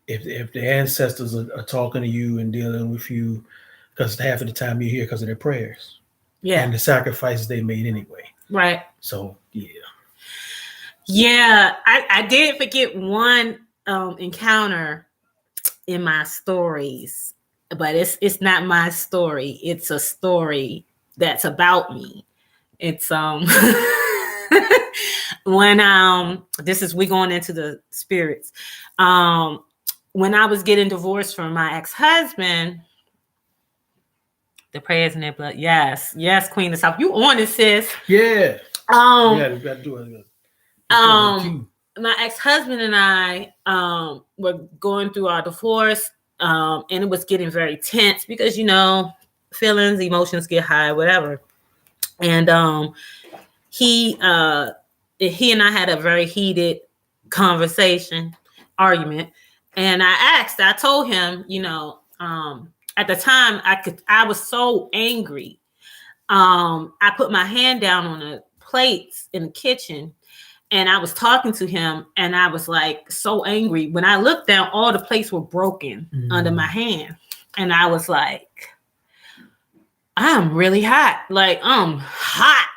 if the ancestors are talking to you and dealing with you, because half of the time you're here because of their prayers, and the sacrifices they made anyway. Right. So yeah, I did forget one encounter in my stories, but it's not my story. It's a story that's about me. It's when we going into the spirits. When I was getting divorced from my ex-husband, the prayers in their blood. Yes, Queen of South. You on it, sis. Yeah. You gotta do it. My ex-husband and I were going through our divorce, and it was getting very tense because, you know, feelings, emotions get high, whatever. And he and I had a very heated argument, and I told him, you know, at the time I was so angry. I put my hand down on the plates in the kitchen, and I was talking to him, and I was like so angry. When I looked down, all the plates were broken under my hand, and I was like, I'm really hot. Like, I'm hot.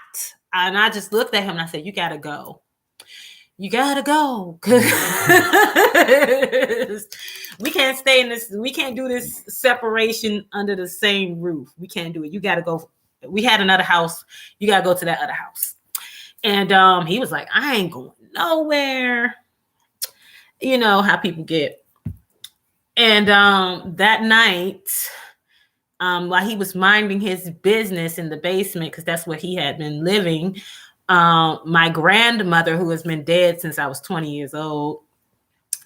And I just looked at him and I said, you gotta go. You gotta go. We can't stay in this, we can't do this separation under the same roof. We can't do it. You gotta go. We had another house. You gotta go to that other house. And he was like, I ain't going nowhere. You know how people get. And that night, while he was minding his business in the basement, because that's where he had been living, my grandmother, who has been dead since I was 20 years old,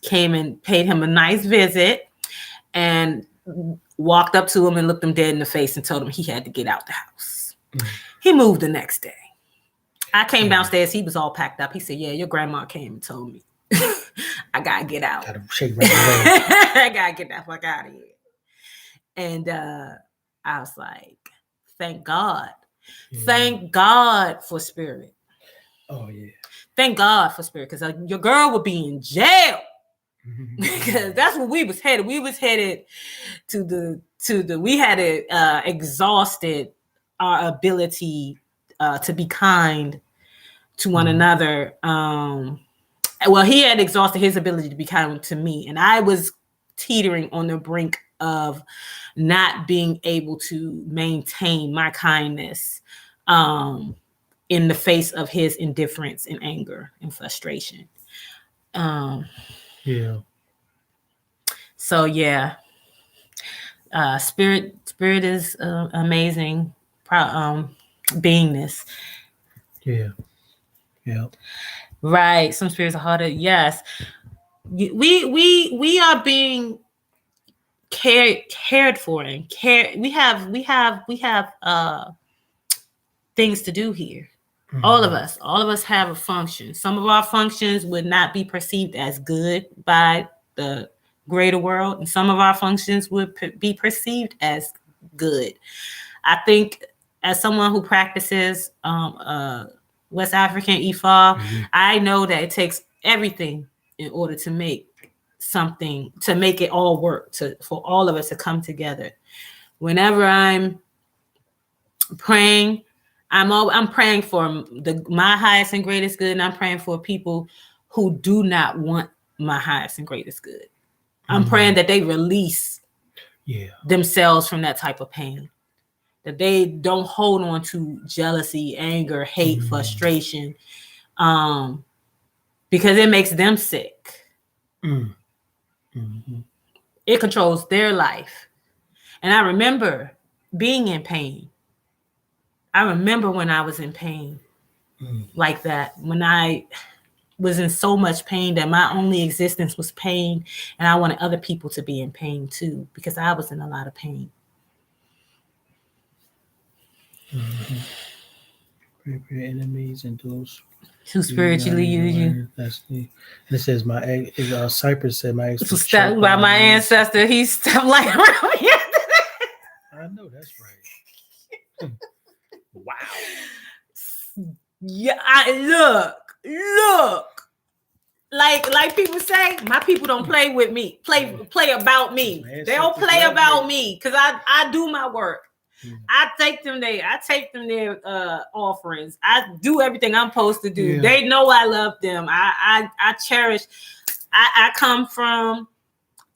came and paid him a nice visit and walked up to him and looked him dead in the face and told him he had to get out the house. He moved the next day. I came downstairs. He was all packed up. He said, yeah, your grandma came and told me. I got to get out. Gotta shake right away. I got to get that fuck out of here. And I was like, thank God. Yeah. Thank God for spirit. Oh, yeah. Thank God for spirit, because your girl would be in jail. Because that's where we was headed. We was headed to the we had exhausted our ability to be kind to one another. Well, he had exhausted his ability to be kind to me, and I was teetering on the brink of not being able to maintain my kindness in the face of his indifference and anger and frustration. Yeah. So yeah, spirit is amazing beingness. Yeah. Yeah. Right. Some spirits are harder. Yes. We are being cared for and care. We have things to do here. Mm-hmm. All of us have a function. Some of our functions would not be perceived as good by the greater world, and some of our functions would be perceived as good. I think, as someone who practices West African Ifa, I know that it takes everything in order to make something, to make it all work, for all of us to come together. Whenever I'm praying, I'm praying for my highest and greatest good, and I'm praying for people who do not want my highest and greatest good. I'm praying that they release themselves from that type of pain, that they don't hold on to jealousy, anger, hate, frustration, because it makes them sick. It controls their life. And I remember being in pain. I remember when I was in pain like that, when I was in so much pain that my only existence was pain, and I wanted other people to be in pain too, because I was in a lot of pain. Pray for your enemies and those who spiritually use you. This says Cypress said my ex was stepped by my ancestor. He stepped like around me. I know that's right. Wow. Yeah, look. Like people say, my people don't play with me. Play about me. They don't play about me, because I do my work. I take them their offerings. I do everything I'm supposed to do. Yeah. They know I love them. I cherish. I come from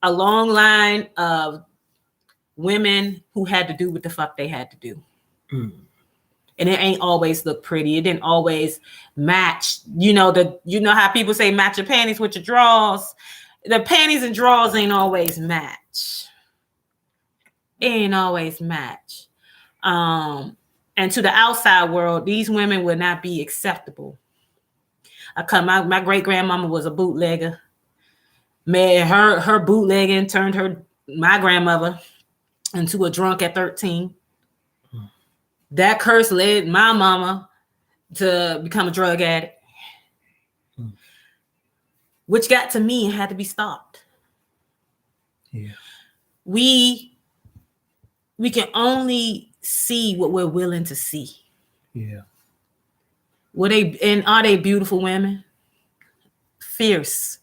a long line of women who had to do what the fuck they had to do. And it ain't always look pretty. It didn't always match. You know how people say match your panties with your drawers. The panties and drawers ain't always match. It ain't always match. And to the outside world, these women would not be acceptable. My great grandmama was a bootlegger. Man, her bootlegging turned my grandmother into a drunk at 13. That curse led my mama to become a drug addict, which got to me and had to be stopped. Yeah. We can only see what we're willing to see. Yeah. Are they beautiful women? Fierce.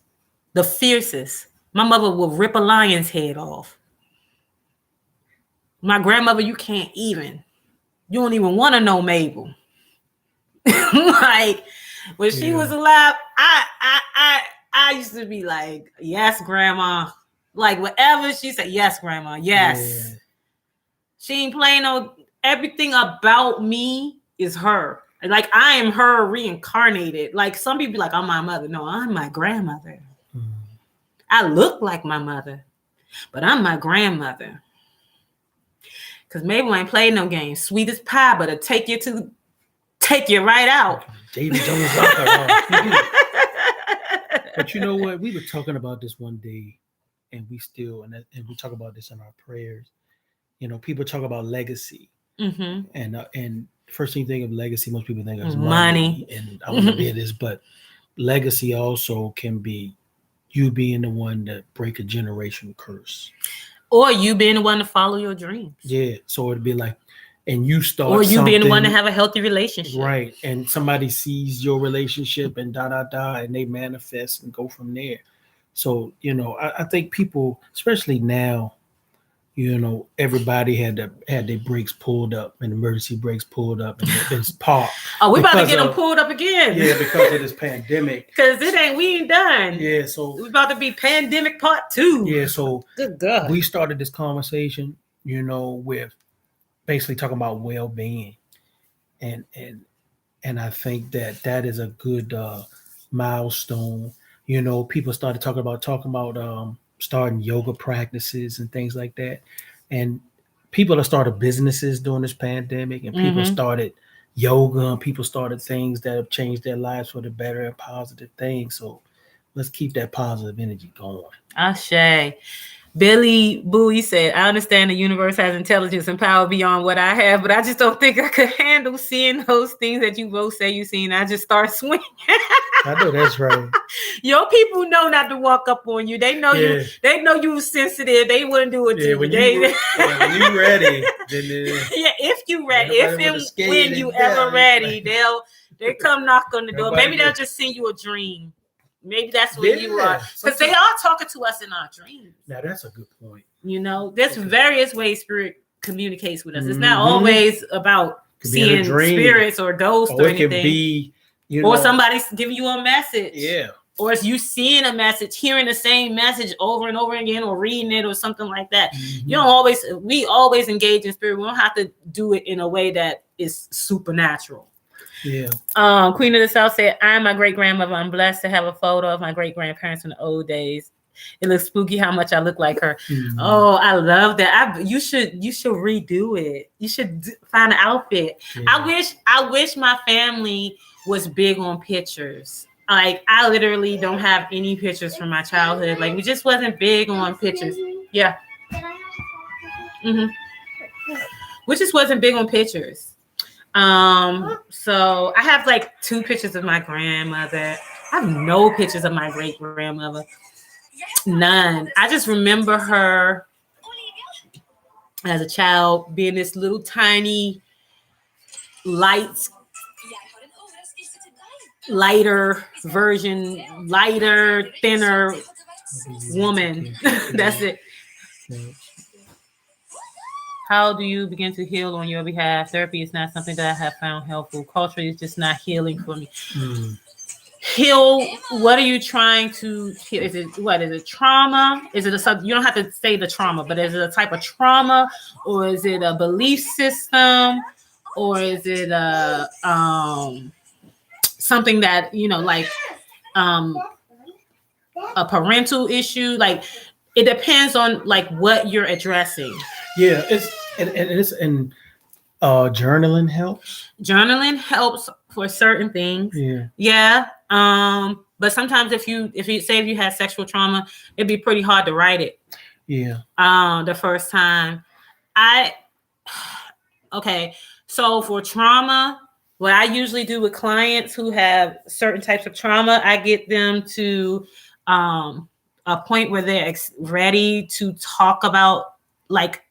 The fiercest. My mother will rip a lion's head off. My grandmother, you don't even want to know Mabel. Like when she was alive, I used to be like, yes, grandma. Like whatever she said, yes, grandma, yes. Yeah. She ain't playing no. Everything about me is her. Like I am her reincarnated. Like some people be like, I'm my mother. No, I'm my grandmother. I look like my mother, but I'm my grandmother. Because Mabel ain't playing no games. Sweet as pie, but it'll take you right out. David Jones. But you know what? We were talking about this one day, and we talk about this in our prayers. You know, people talk about legacy, and first thing you think of legacy, most people think of money. And I want to be this, but legacy also can be you being the one that break a generational curse, or you being the one to follow your dreams. Yeah, so it'd be like, and you start, or you being the one to have a healthy relationship, right? And somebody sees your relationship and and they manifest and go from there. So you know, I think people, especially now, you know, everybody had their brakes pulled up and emergency brakes pulled up and it's parked. Oh, we about to get them pulled up again. Yeah, because of this pandemic. Because we ain't done. Yeah, so we about to be pandemic part 2. Yeah, so good God, we started this conversation, you know, with basically talking about well-being, and I think that is a good milestone. You know, people started talking about starting yoga practices and things like that. And people have started businesses during this pandemic, and people started yoga, and people started things that have changed their lives for the better and positive things. So let's keep that positive energy going. Ashe. Billy Bowie said, I understand the universe has intelligence and power beyond what I have, but I just don't think I could handle seeing those things that you both say you seen. I just start swinging. I know that's right. Your people know not to walk up on you. They know you. They know you sensitive. They wouldn't do it to you. When you ready, then if you ready, if and when you ever ready, they come knock on the door. Maybe they'll just send you a dream. Maybe that's where you are. Because they are talking to us in our dreams. Now, that's a good point. You know, there's various ways spirit communicates with us. It's not always about seeing spirits or ghosts or anything. It can be, or somebody's giving you a message. Yeah. Or it's you seeing a message, hearing the same message over and over again, or reading it or something like that. We always engage in spirit. We don't have to do it in a way that is supernatural. Yeah. Queen of the South said, I'm my great grandmother. I'm blessed to have a photo of my great grandparents in the old days. It looks spooky how much I look like her. Oh, I love that. You should redo it. You should find an outfit. Yeah. I wish my family was big on pictures. Like I literally don't have any pictures from my childhood. Like we just wasn't big on pictures. Yeah. We just wasn't big on pictures. So I have like 2 pictures of my grandmother. I have no pictures of my great grandmother. None. I just remember her as a child being this little tiny lighter version, thinner woman. That's it. How do you begin to heal on your behalf? Therapy is not something that I have found helpful. Culture is just not healing for me. Heal. What are you trying to heal? Is it trauma? Is it you don't have to say the trauma, but is it a type of trauma, or is it a belief system, or is it a something that like a parental issue? Like it depends on like what you're addressing. Yeah, it's Journaling helps. Journaling helps for certain things. Yeah. But sometimes if you say if you had sexual trauma, it'd be pretty hard to write it. Yeah. The first time. Okay. So for trauma, what I usually do with clients who have certain types of trauma, I get them to a point where they're ready to talk about, like,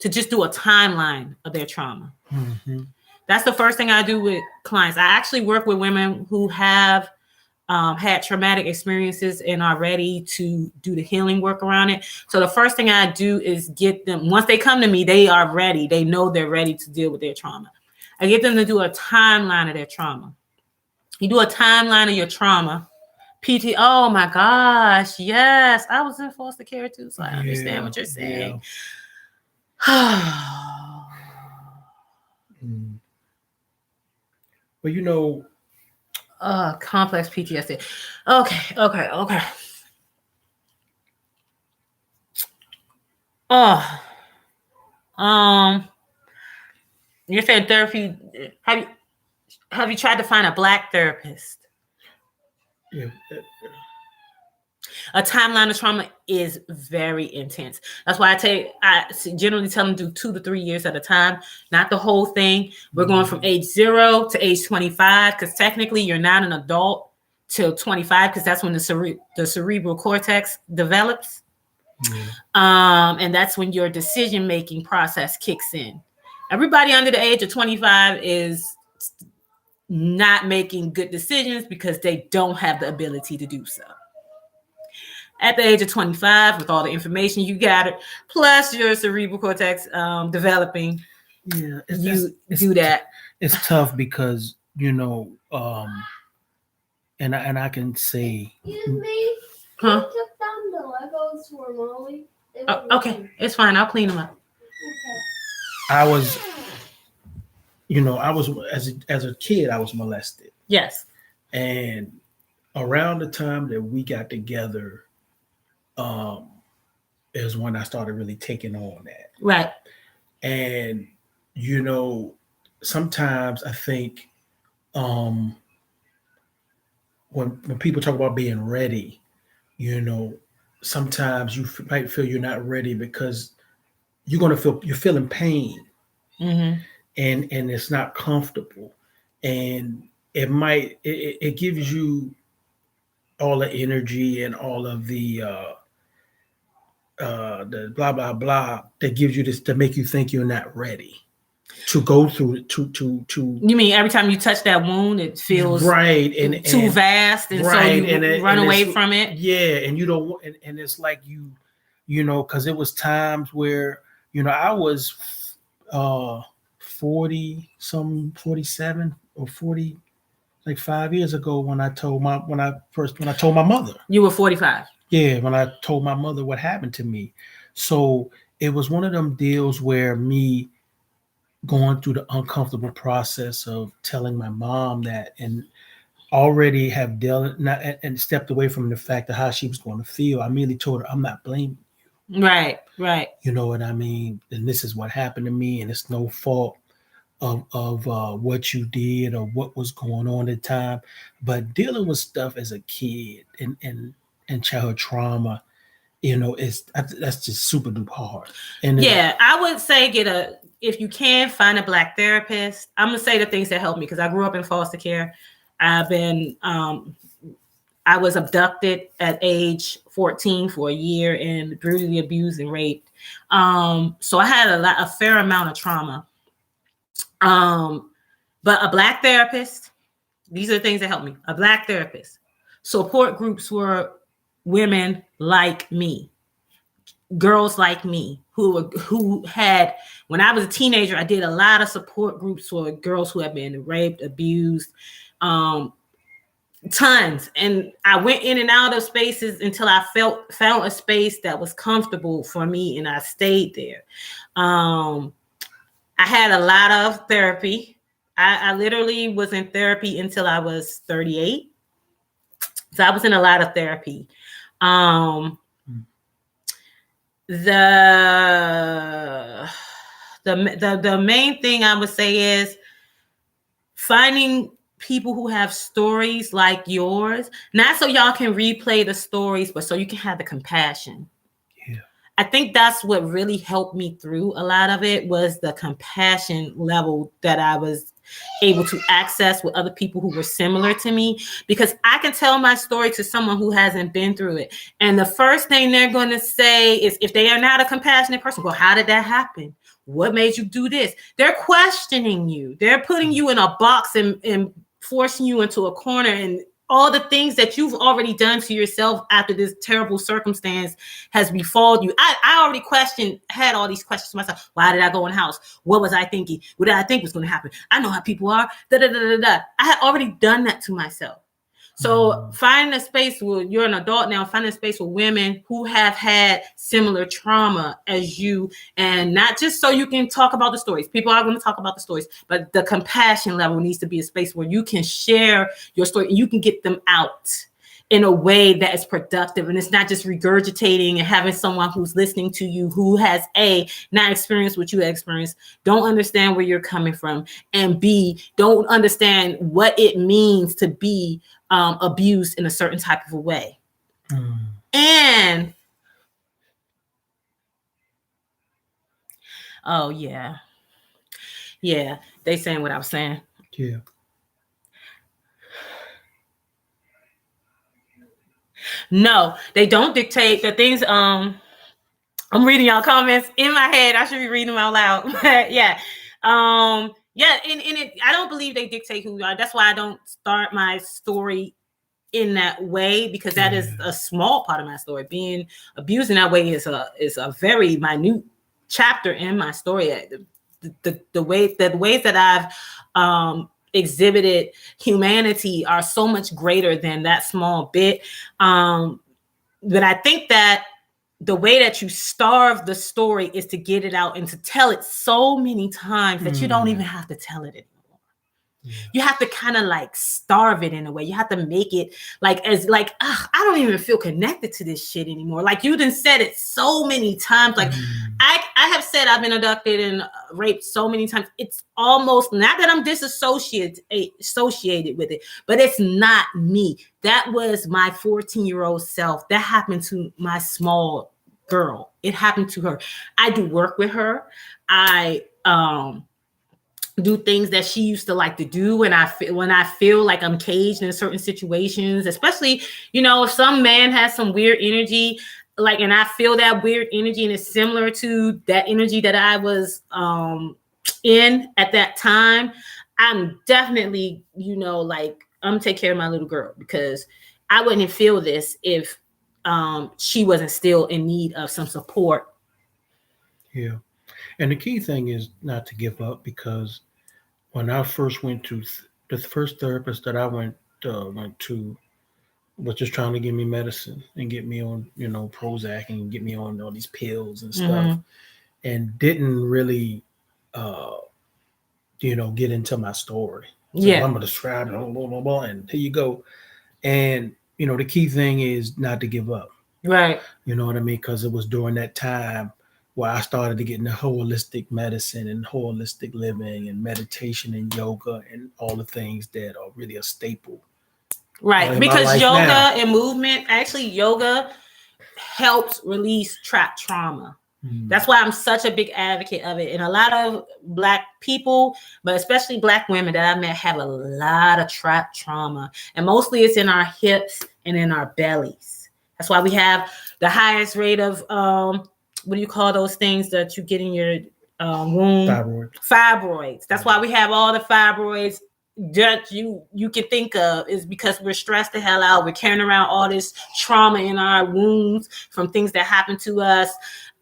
to just do a timeline of their trauma. Mm-hmm. That's the first thing I do with clients. I actually work with women who have had traumatic experiences and are ready to do the healing work around it. So the first thing I do is get them, once they come to me, they are ready. They know they're ready to deal with their trauma. I get them to do a timeline of their trauma. You do a timeline of your trauma. PT, oh my gosh, yes. I was in foster care too, so I understand what you're saying. Yeah. Well, you know, complex PTSD. Okay. You're saying therapy. Have you tried to find a Black therapist? Yeah. A timeline of trauma is very intense. That's why I generally tell them do 2 to 3 years at a time, not the whole thing. We're going from age 0 to age 25, because technically you're not an adult till 25, because that's when the cerebral cortex develops. And that's when your decision-making process kicks in. Everybody under the age of 25 is not making good decisions because they don't have the ability to do so. At the age of 25, with all the information you gathered, plus your cerebral cortex developing, you do that. It's tough because, you know, and I can say, Excuse me. Huh? Who took down the Legos for Molly? Okay, it's fine. I'll clean them up. Okay. I was as a kid, I was molested. Yes. And around the time that we got together, is when I started really taking on that. Right. And, you know, sometimes I think when people talk about being ready, you know, sometimes you might feel you're not ready because you're feeling pain. Mm-hmm. And it's not comfortable. And it gives you all the energy and all of the blah blah blah that gives you this to make you think you're not ready to go through it. To you mean every time you touch that wound, it feels right and too vast, and right, so you run away from it. Yeah, and you don't, and it's like you know, because it was times where, you know, I was 47 or 40, like 5 years ago when I told my mother. You were 45. Yeah, when I told my mother what happened to me. So it was one of them deals where me going through the uncomfortable process of telling my mom that, and already have dealt and stepped away from the fact of how she was going to feel. I immediately told her, I'm not blaming you. Right. You know what I mean? And this is what happened to me, and it's no fault of what you did or what was going on at the time. But dealing with stuff as a kid and childhood trauma, you know, that's just super duper hard. And yeah, I would say if you can find a Black therapist. I'm gonna say the things that helped me, because I grew up in foster care. I was abducted at age 14 for a year and brutally abused and raped. So I had a fair amount of trauma. But a Black therapist, these are the things that helped me. A Black therapist. Support groups were women like me, girls like me, who had, when I was a teenager, I did a lot of support groups for girls who had been raped, abused, tons. And I went in and out of spaces until I found a space that was comfortable for me, and I stayed there. I had a lot of therapy. I literally was in therapy until I was 38. So I was in a lot of therapy. The The main thing I would say is finding people who have stories like yours, not so y'all can replay the stories, but so you can have the compassion. Yeah. I think that's what really helped me through a lot of it, was the compassion level that I was able to access with other people who were similar to me, because I can tell my story to someone who hasn't been through it. And the first thing they're going to say is, if they are not a compassionate person, well, how did that happen? What made you do this? They're questioning you. They're putting you in a box and forcing you into a corner, and all the things that you've already done to yourself after this terrible circumstance has befallen you. I already had all these questions to myself. Why did I go in the house? What was I thinking? What did I think was going to happen? I know how people are. Da, da, da, da, da. I had already done that to myself. So finding a space where you're an adult now, finding a space with women who have had similar trauma as you, and not just so you can talk about the stories. People are going to talk about the stories, but the compassion level needs to be a space where you can share your story and you can get them out in a way that is productive. And it's not just regurgitating and having someone who's listening to you who has not experienced what you experienced, don't understand where you're coming from, and B, don't understand what it means to be abused in a certain type of a way. And oh yeah, they saying what I was saying. Yeah. No, they don't dictate the things. I'm reading y'all comments in my head. I should be reading them out loud. But yeah. In it, I don't believe they dictate who we are. That's why I don't start my story in that way, because that is a small part of my story. Being abused in that way is a very minute chapter in my story. The ways that I've exhibited humanity are so much greater than that small bit. But I think that the way that you starve the story is to get it out and to tell it so many times that you don't even have to tell it anymore. You have to kind of like starve it in a way. You have to make it I don't even feel connected to this shit anymore. Like, you done said it so many times. Like I have said I've been abducted and raped so many times. It's almost not that I'm associated with it, but it's not me. That was my 14-year-old self. That happened to my small girl. It happened to her. I do work with her. I do things that she used to like to do when I feel like I'm caged in certain situations, especially, if some man has some weird energy, like, and I feel that weird energy and it's similar to that energy that I was in at that time, I'm definitely, I'm take care of my little girl, because I wouldn't feel this if she wasn't still in need of some support. Yeah. And the key thing is not to give up, because when I first went to the first therapist that I went to was just trying to give me medicine and get me on, Prozac, and get me on all these pills and stuff, and didn't really, get into my story. So I'm going to describe it, blah, blah, blah, and here you go. And, the key thing is not to give up. Right. You know what I mean? Because it was during that time where I started to get into holistic medicine and holistic living and meditation and yoga and all the things that are really a staple. Right. Because yoga and movement, actually yoga helps release trapped trauma. That's why I'm such a big advocate of it. And a lot of Black people, but especially Black women that I met, have a lot of trapped trauma. And mostly it's in our hips and in our bellies. That's why we have the highest rate of, what do you call those things that you get in your womb? Fibroids. That's why we have all the fibroids that you can think of, is because we're stressed the hell out. We're carrying around all this trauma in our wounds from things that happened to us.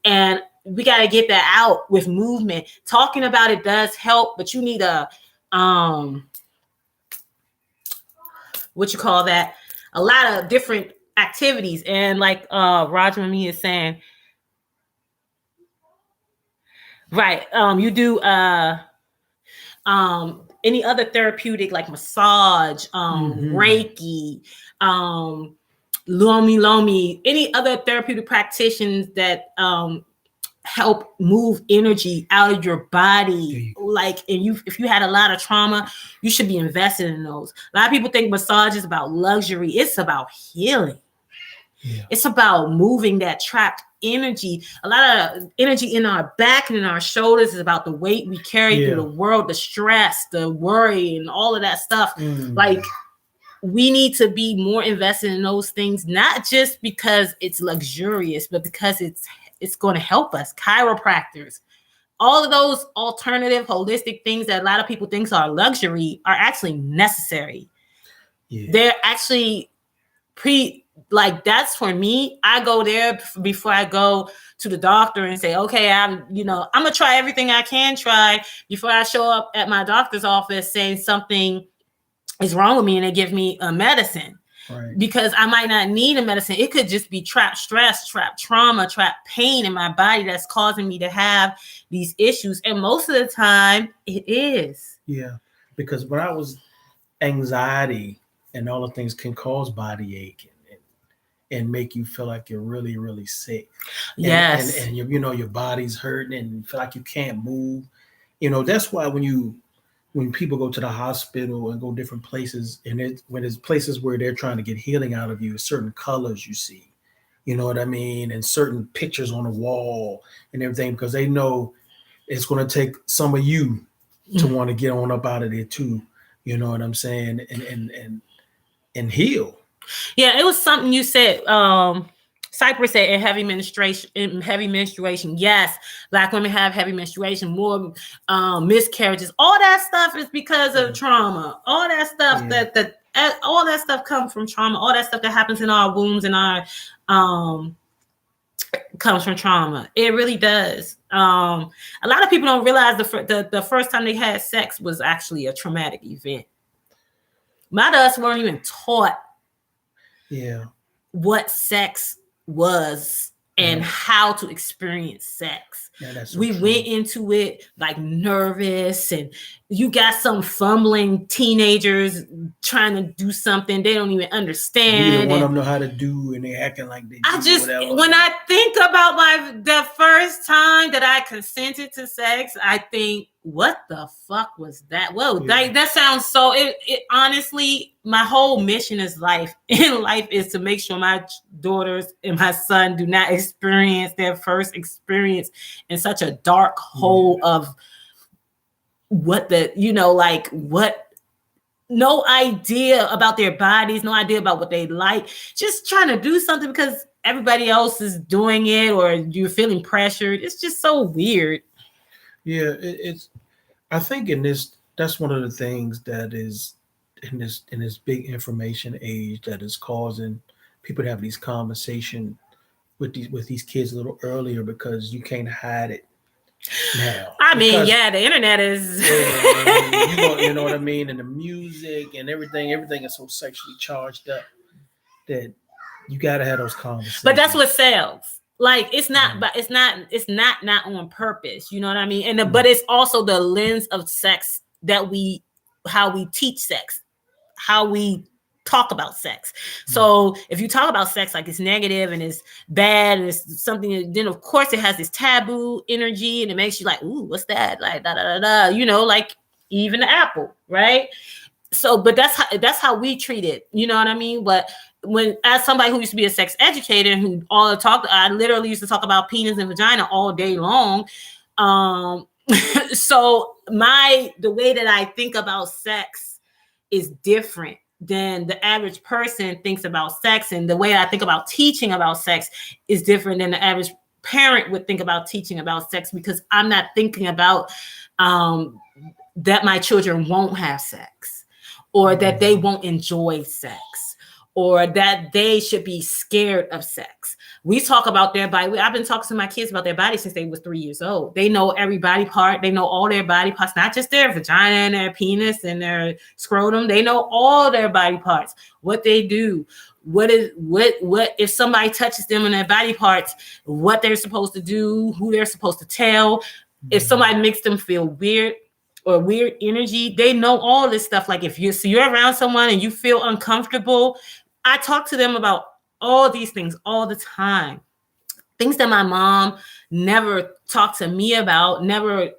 And we got to get that out with movement. Talking about it does help, but you need a, what you call that? A lot of different activities. And like Roger and me is saying, right. You do any other therapeutic like massage, Reiki, Lomi, any other therapeutic practitioners that help move energy out of your body. Like, and if you had a lot of trauma, you should be invested in those. A lot of people think massage is about luxury. It's about healing. Yeah. It's about moving that trapped energy. A lot of energy in our back and in our shoulders is about the weight we carry through the world, the stress, the worry, and all of that stuff. Like, we need to be more invested in those things, not just because it's luxurious, but because it's going to help us. Chiropractors, all of those alternative, holistic things that a lot of people think are luxury are actually necessary. Yeah. They're actually that's for me. I go there before I go to the doctor and say, okay, I'm gonna try everything I can try before I show up at my doctor's office saying something is wrong with me and they give me a medicine. Right. Because I might not need a medicine. It could just be trapped stress, trapped trauma, trapped pain in my body that's causing me to have these issues. And most of the time it is. Yeah. Because when I was anxiety and all the things can cause body ache and make you feel like you're really, really sick. Yes. And your body's hurting and you feel like you can't move. That's why when people go to the hospital and go different places, and when there's places where they're trying to get healing out of you, certain colors you see, you know what I mean? And certain pictures on the wall and everything, because they know it's going to take some of you to want to get on up out of there too. You know what I'm saying? And heal. Yeah, it was something you said. Cypress said in heavy menstruation, yes, Black women have heavy menstruation, more miscarriages. All that stuff is because of trauma. All that stuff all that stuff comes from trauma. All that stuff that happens in our wombs and our comes from trauma. It really does. A lot of people don't realize the first time they had sex was actually a traumatic event. A lot of us weren't even taught what sex was and how to experience sex. Yeah, we went into it like nervous, and you got some fumbling teenagers trying to do something they don't even understand. You don't want them to know how to do, and they acting like they do. When I think about the first time that I consented to sex, I think, what the fuck was that? Whoa, that sounds so. It honestly, my whole mission in life is to make sure my daughters and my son do not experience their first experience in such a dark hole of no idea about their bodies, no idea about what they like, just trying to do something because everybody else is doing it or you're feeling pressured. It's just so weird. Yeah, I think that's one of the things that is in this big information age that is causing people to have these conversations with these kids a little earlier, because you can't hide it now. The internet is you know what I mean, and the music and everything is so sexually charged up that you got to have those conversations. But that's what sells. Like, it's not, but it's not on purpose. You know what I mean? But it's also the lens of sex how we teach sex, how we talk about sex. So if you talk about sex like it's negative and it's bad and it's something, then of course it has this taboo energy and it makes you like, ooh, what's that? Like da da da da. Like even the apple, right? So, but that's how we treat it. You know what I mean? But as somebody who used to be a sex educator and I literally used to talk about penis and vagina all day long. So the way that I think about sex is different than the average person thinks about sex, and the way I think about teaching about sex is different than the average parent would think about teaching about sex, because I'm not thinking about that my children won't have sex, or that they won't enjoy sex, or that they should be scared of sex. We talk about their body. I've been talking to my kids about their body since they was 3 years old. They know every body part. They know all their body parts, not just their vagina and their penis and their scrotum. They know all their body parts, what they do, what if somebody touches them in their body parts, what they're supposed to do, who they're supposed to tell. If somebody makes them feel weird or weird energy, they know all this stuff. Like if you're around someone and you feel uncomfortable, I talk to them about all these things all the time. Things that my mom never talked to me about, never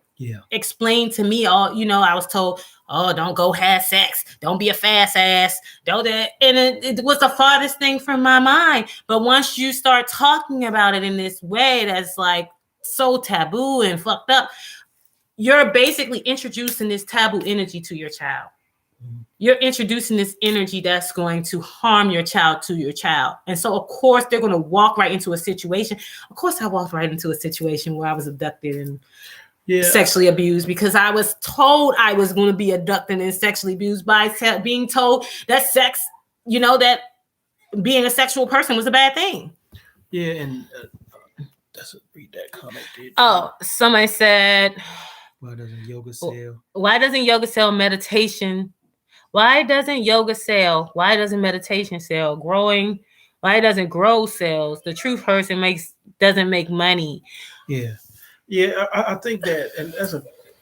explained to me all, I was told, oh, don't go have sex. Don't be a fast ass. Don't that. And it was the farthest thing from my mind. But once you start talking about it in this way, that's like so taboo and fucked up, you're basically introducing this taboo energy to your child. You're introducing this energy that's going to harm your child to your child. And so, of course, they're going to walk right into a situation. Of course, I walked right into a situation where I was abducted and sexually abused because I was told I was going to be abducted and sexually abused by being told that sex, that being a sexual person was a bad thing. Yeah, and read that comment. Oh, somebody said, why doesn't yoga sell? Why doesn't yoga sell meditation? Why doesn't yoga sell? Why doesn't meditation sell? Why doesn't grow sales? The truth person doesn't make money. Yeah, I think that, and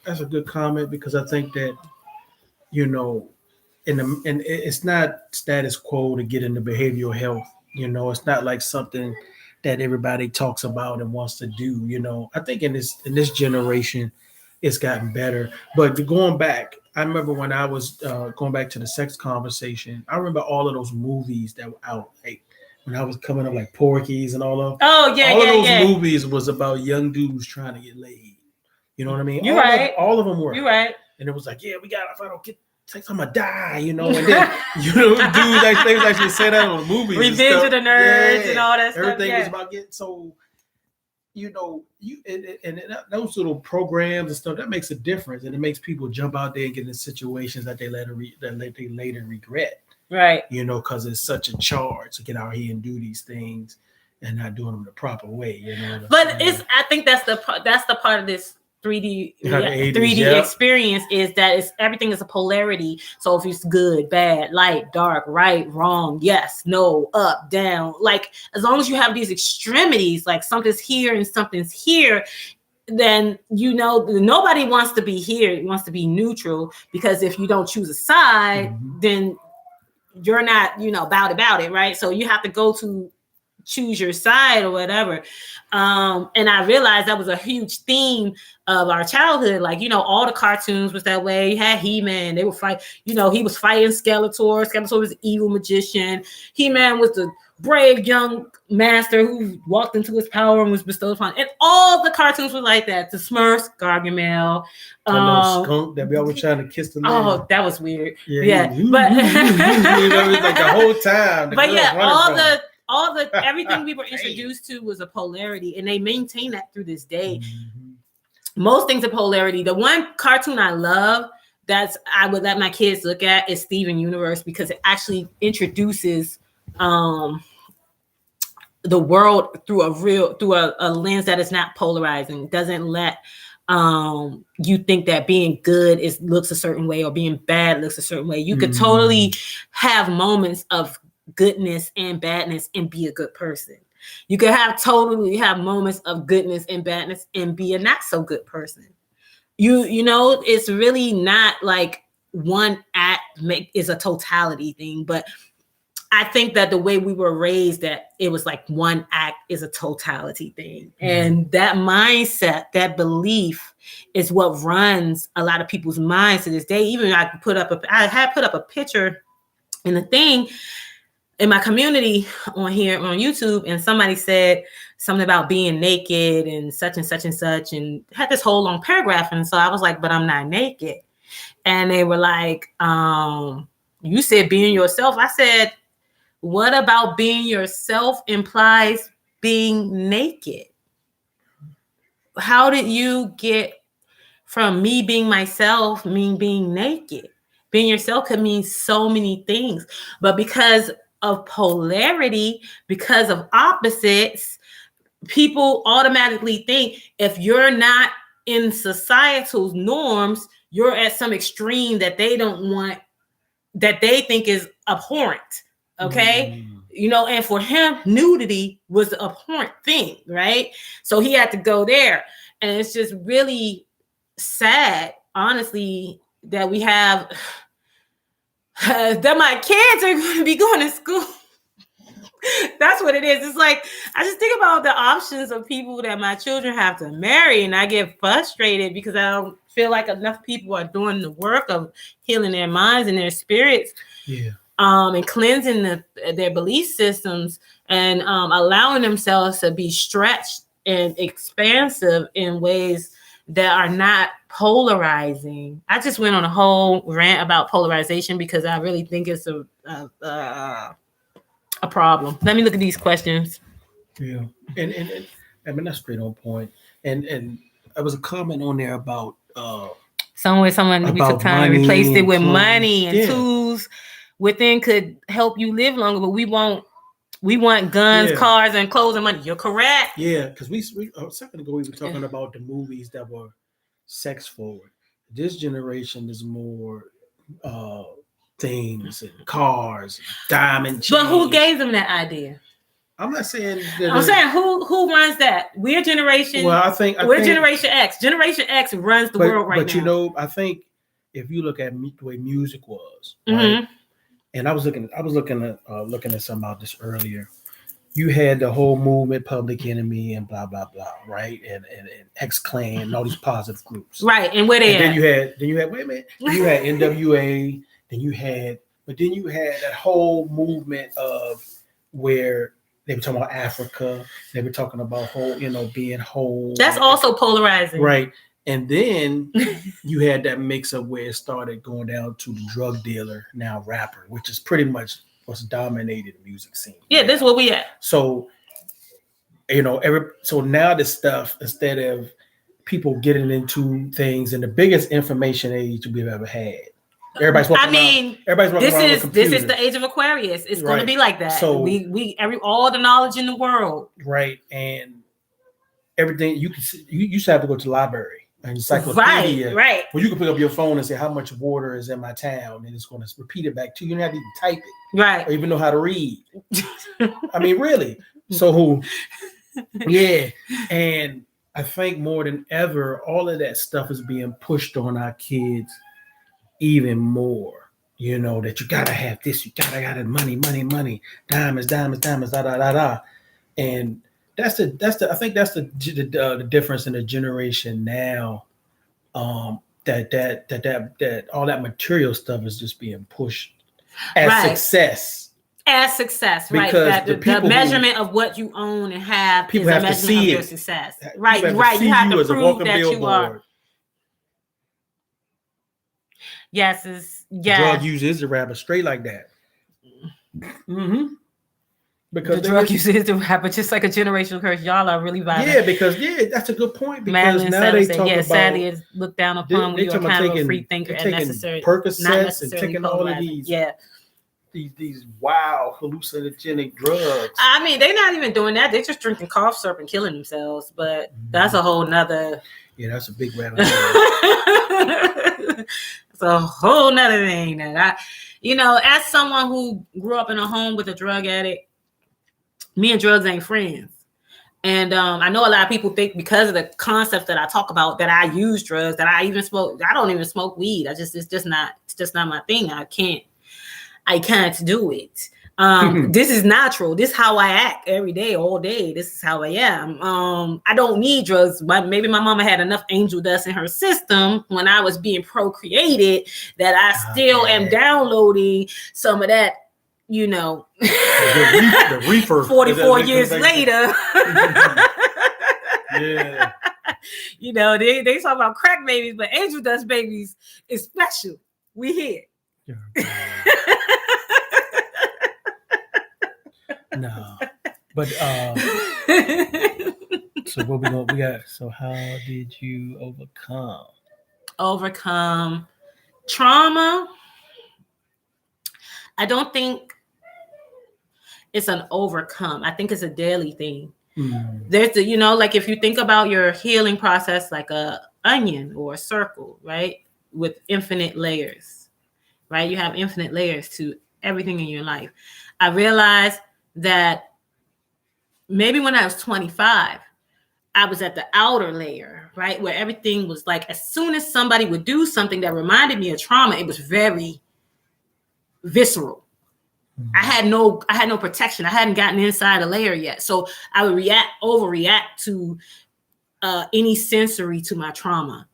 that's a good comment, because I think that, and it's not status quo to get into behavioral health. It's not like something that everybody talks about and wants to do. I think in this generation, it's gotten better. But going back, I remember when I was going back to the sex conversation, I remember all of those movies that were out, like when I was coming up, like Porky's and all of. Oh yeah, all of those movies was about young dudes trying to get laid. You know what I mean? You're right. All of them were. You're right. And it was like, if I don't get sex, I'm gonna die. And then dudes actually say that on the movies. Revenge of the Nerds and all that stuff. Everything was about getting so. And those little programs and stuff, that makes a difference, and it makes people jump out there and get in situations that they later regret. Right. Because it's such a charge to get out here and do these things and not doing them the proper way. But I think that's the part of this 3D 3D experience, is that everything is a polarity. So if it's good, bad, light, dark, right, wrong, yes, no, up, down, like as long as you have these extremities, like something's here and something's here, then nobody wants to be here. It wants to be neutral, because if you don't choose a side, then you're not about it, right? So you have to go to choose your side or whatever. And I realized that was a huge theme of our childhood. Like, all the cartoons was that way. You had He-Man, they would fight, he was fighting Skeletor. Skeletor was an evil magician. He-Man was the brave young master who walked into his power and was bestowed upon. And all the cartoons were like that. The Smurfs, Gargamel. Skunk that be always trying to kiss the man. Oh, that was weird. Yeah. But like the whole time. But all the everything we were introduced to was a polarity, and they maintain that through this day. Most things are polarity. The one cartoon I love I would let my kids look at is Steven Universe, because it actually introduces the world through a lens that is not polarizing. Doesn't let you think that being good looks a certain way or being bad looks a certain way. You could totally have moments of goodness and badness and be a good person. You could totally have moments of goodness and badness and be a not so good person. It's really not like one act is a totality thing, but I think that the way we were raised, that it was like one act is a totality thing. And that mindset, that belief is what runs a lot of people's minds to this day. Even I had put up a picture in the thing in my community on YouTube, and somebody said something about being naked and such and such and such, and had this whole long paragraph. And so I was like, but I'm not naked. And they were like, you said being yourself. I said, what about being yourself implies being naked? How did you get from me being myself, being naked? Being yourself could mean so many things, but because of polarity, because of opposites, people automatically think if you're not in societal norms, you're at some extreme that they don't want, that they think is abhorrent. Okay. And for him, nudity was an abhorrent thing, right? So he had to go there. And it's just really sad, honestly, that we have that my kids are going to be going to school That's what it is. It's like I just think about the options of people that my children have to marry, and I get frustrated because I don't feel like enough people are doing the work of healing their minds and their spirits, and cleansing their belief systems, and allowing themselves to be stretched and expansive in ways that are not polarizing. I just went on a whole rant about polarization because I really think it's a problem. Let me look at these questions. Yeah, and I mean that's straight on point. And there was a comment on there about someone we took time and replaced it with money and yeah. tools within could help you live longer, but we want guns, cars, and clothes and money. You're correct. Yeah, because we a second ago we were talking about the movies that were sex forward. This generation is more things and cars, diamond chains. But who gave them that idea? I'm not saying I'm saying who runs that? We're generation. Well, I think Generation X. Generation X runs the world right now. But you know, I think if you look at the way music was, right? And I was looking at something about this earlier. You had the whole movement, Public Enemy, and blah blah blah, right? And X Clan, and all these positive groups, right? And where they at? Then you had wait a minute, you had NWA, then you had that whole movement of where they were talking about Africa, they were talking about being whole. That's also polarizing, right? And then you had that mix up where it started going down to the drug dealer, now rapper, which is pretty much what's dominated the music scene. Yeah, that's what we at. So, so now this stuff, instead of people getting into things in the biggest information age we've ever had. Everybody's walking around this is the age of Aquarius. It's going to be like that. So all the knowledge in the world. Right. And everything you used to have to go to the library. Encyclopedia, right. Well, you can pick up your phone and say how much water is in my town, and it's going to repeat it back to you. You don't have to even type it, right, or even know how to read. I mean, really. So, yeah, and I think more than ever, all of that stuff is being pushed on our kids even more. That you gotta have this, you gotta have money, diamonds, da da da da, and I think that's the difference in the generation now. That all that material stuff is just being pushed as success. As success, right? That the measurement of what you own and have is a measurement of your success. Right. You have to prove that you are. Yes, drug use is a rapper straight like that. Because the drug use is the rapper, just like a generational curse. Y'all are really violent. Yeah, because that's a good point. Because now they talk about sadly is looked down upon when you're kind of a free thinker and necessary. Percocets and taking all of these. Yeah. These wild hallucinogenic drugs. I mean, they're not even doing that. They're just drinking cough syrup and killing themselves. But that's a whole nother. Yeah, that's a big rabbit hole. It's a whole nother thing that as someone who grew up in a home with a drug addict, me and drugs ain't friends. And I know a lot of people think because of the concepts that I talk about that I use drugs, that I even smoke. I don't even smoke weed. It's just not my thing. I can't do it. This is natural. This is how I act every day, all day. This is how I am. I don't need drugs. But maybe my mama had enough angel dust in her system when I was being procreated that I still am downloading some of that, the reefer 44 years later. Yeah. They talk about crack babies, but angel dust babies is special. We here. No, but so what we got? So how did you overcome trauma? I don't think it's an overcome. I think it's a daily thing. There's like if you think about your healing process, like a onion or a circle, right, with infinite layers, right? You have infinite layers to everything in your life. I realized that maybe when I was 25, I was at the outer layer, right? Where everything was like, as soon as somebody would do something that reminded me of trauma, it was very visceral. I had no protection. I hadn't gotten inside a layer yet. So I would overreact to any sensory to my trauma.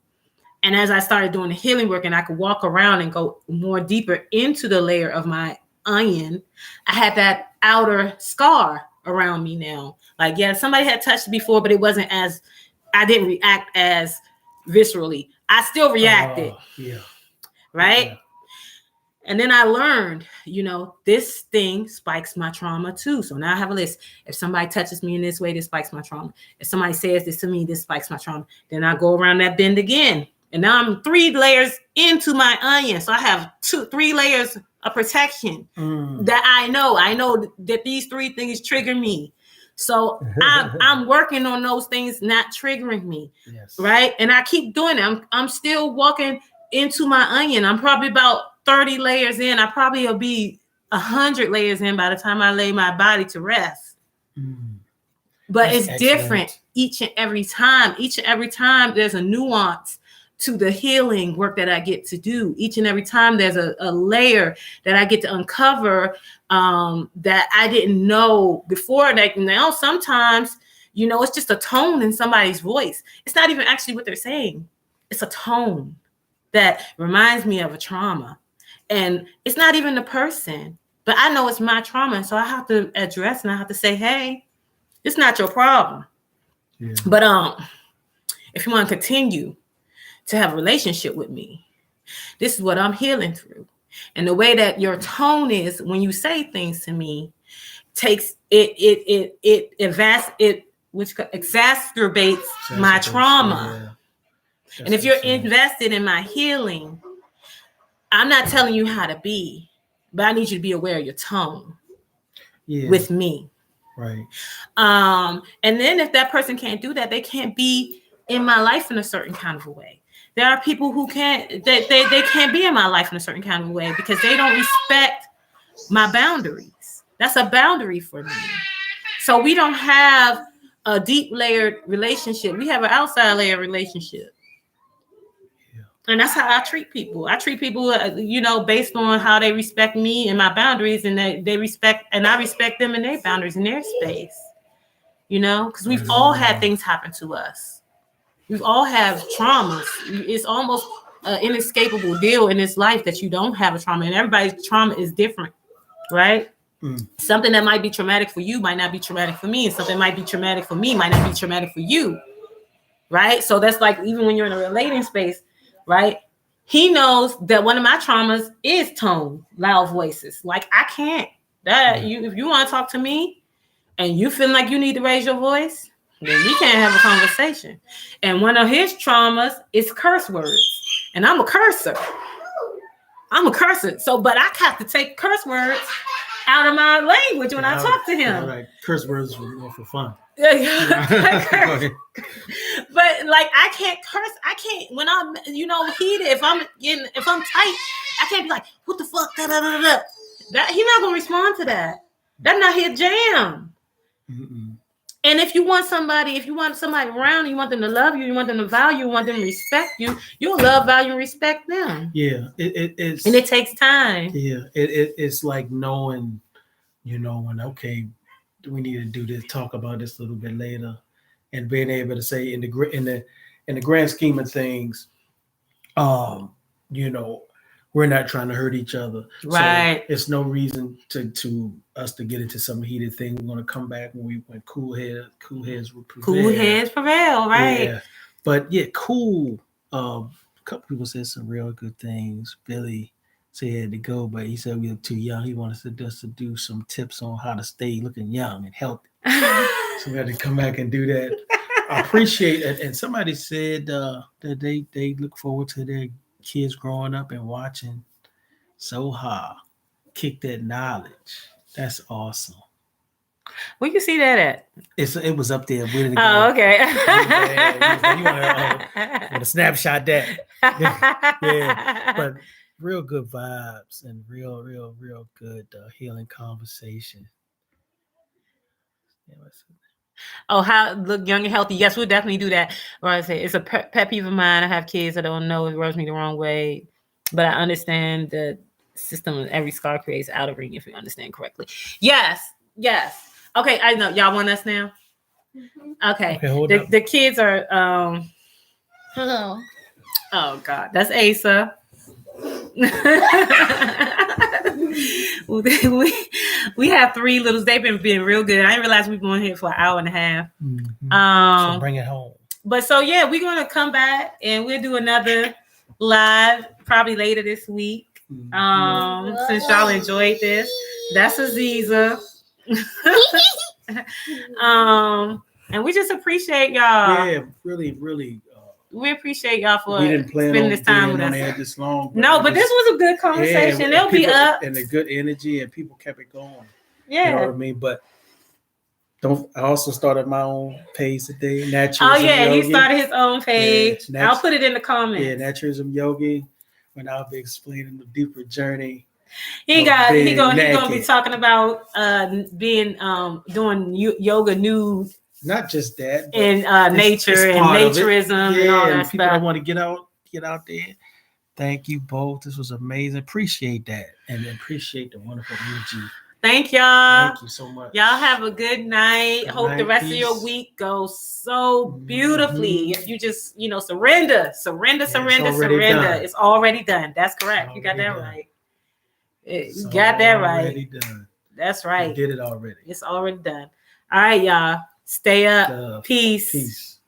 And as I started doing the healing work and I could walk around and go more deeper into the layer of my onion, I had that outer scar around me now. Like, yeah, somebody had touched it before, but it wasn't as, I didn't react as viscerally. I still reacted. Right? Yeah. And then I learned, this thing spikes my trauma too. So now I have a list. If somebody touches me in this way, this spikes my trauma. If somebody says this to me, this spikes my trauma. Then I go around that bend again. And now I'm 3 layers into my onion. So I have 3 layers of protection that I know that these 3 things trigger me. So I'm working on those things not triggering me. Yes. Right. And I keep doing it. I'm still walking into my onion. I'm probably about 30 layers in. I probably will be 100 layers in by the time I lay my body to rest. But that's it's different each and every time. Each and every time there's a nuance to the healing work that I get to do. Each and every time there's a layer that I get to uncover that I didn't know before. Like now, sometimes, it's just a tone in somebody's voice. It's not even actually what they're saying. It's a tone that reminds me of a trauma. And it's not even the person, but I know it's my trauma. So I have to address and I have to say, hey, it's not your problem. Yeah. But if you want to continue to have a relationship with me, this is what I'm healing through. And the way that your tone is when you say things to me takes which exacerbates my trauma. Yeah. And if you're invested in my healing, I'm not telling you how to be, but I need you to be aware of your tone with me. Right. And then if that person can't do that, they can't be in my life in a certain kind of a way. There are people who can't, they can't be in my life in a certain kind of way because they don't respect my boundaries. That's a boundary for me. So we don't have a deep layered relationship. We have an outside layer relationship. And that's how I treat people. I treat people, based on how they respect me and my boundaries, and they respect, and I respect them and their boundaries and their space. Because we've all had things happen to us. We've all have traumas. It's almost an inescapable deal in this life that you don't have a trauma, and everybody's trauma is different, right? Something that might be traumatic for you might not be traumatic for me, and something might be traumatic for me might not be traumatic for you, right? So that's like even when you're in a relating space. Right? He knows that one of my traumas is tone, loud voices. Like I can't. If you want to talk to me and you feel like you need to raise your voice, then we can't have a conversation. And one of his traumas is curse words. And I'm a cursor. So, but I have to take curse words out of my language when I talk to him. Like curse words were for fun. But like I can't curse. I can't when I'm heated. If I'm tight, I can't be like, what the fuck? Da, da, da, da. That he's not gonna respond to that. That's not his jam. Mm-mm. And if you want somebody around, you want them to love you, you want them to value, you want them to respect you, you'll love, value, and respect them. Yeah, it's and it takes time. Yeah, it's like knowing, when we need to do this, talk about this a little bit later, and being able to say in the grand scheme of things, we're not trying to hurt each other. Right. So it's no reason to us to get into some heated thing. We're gonna come back when cool heads will prevail. Cool heads prevail, right? Yeah. But yeah, cool. A couple people said some real good things. Billy said he had to go, but he said we were too young. He wanted us to do some tips on how to stay looking young and healthy. So we had to come back and do that. I appreciate it. And somebody said that they look forward to their kids growing up and watching Zoha kick that knowledge. That's awesome. Where you see that at? It was up there. Where did it go? Oh, okay. You want to snapshot that? Yeah, but real good vibes and real good healing conversation. Oh, how look young and healthy. Yes, we'll definitely do that. Or I say it's a pet peeve of mine. I have kids. I don't know. It rubs me the wrong way, but I understand that system of every scar creates outer ring, if you understand correctly. Yes. Okay, I know. Y'all want us now? Okay. Hold up. The kids are Hello. oh God, that's Asa. we have 3 littles. They've been real good. I didn't realize we've been on here for an hour and a half. So bring it home. But so yeah, we're gonna come back and we'll do another live probably later this week. Since y'all enjoyed this, that's Aziza. And we just appreciate y'all. Yeah, really. We appreciate y'all for We didn't plan spending on this time with being on us. air this long. No, but this was a good conversation. and It'll be people- up. and the good energy, and people kept it going. Yeah. You know what I mean? But I also started my own page today. Naturism Oh yeah, Yogi. he started his own page. Yeah, I'll put it in the comments. Yeah, Naturism Yogi. When I'll be explaining the deeper journey. He gonna be naked. talking about being doing yoga nude Not just that, but and nature it's and part of it. naturism and all that people that stuff. want to get out there. Thank you both. This was amazing. Appreciate that, and appreciate the wonderful energy. Thank y'all. Thank you so much. Y'all have a good night. Good Hope night, the rest peace. of your week goes so beautifully. If you just, surrender. Done. It's already done. That's correct. You got that Already done. right. You got that right. Already done. That's right. You did it already. It's already done. All right, y'all. Stay up. Love. Peace. Peace.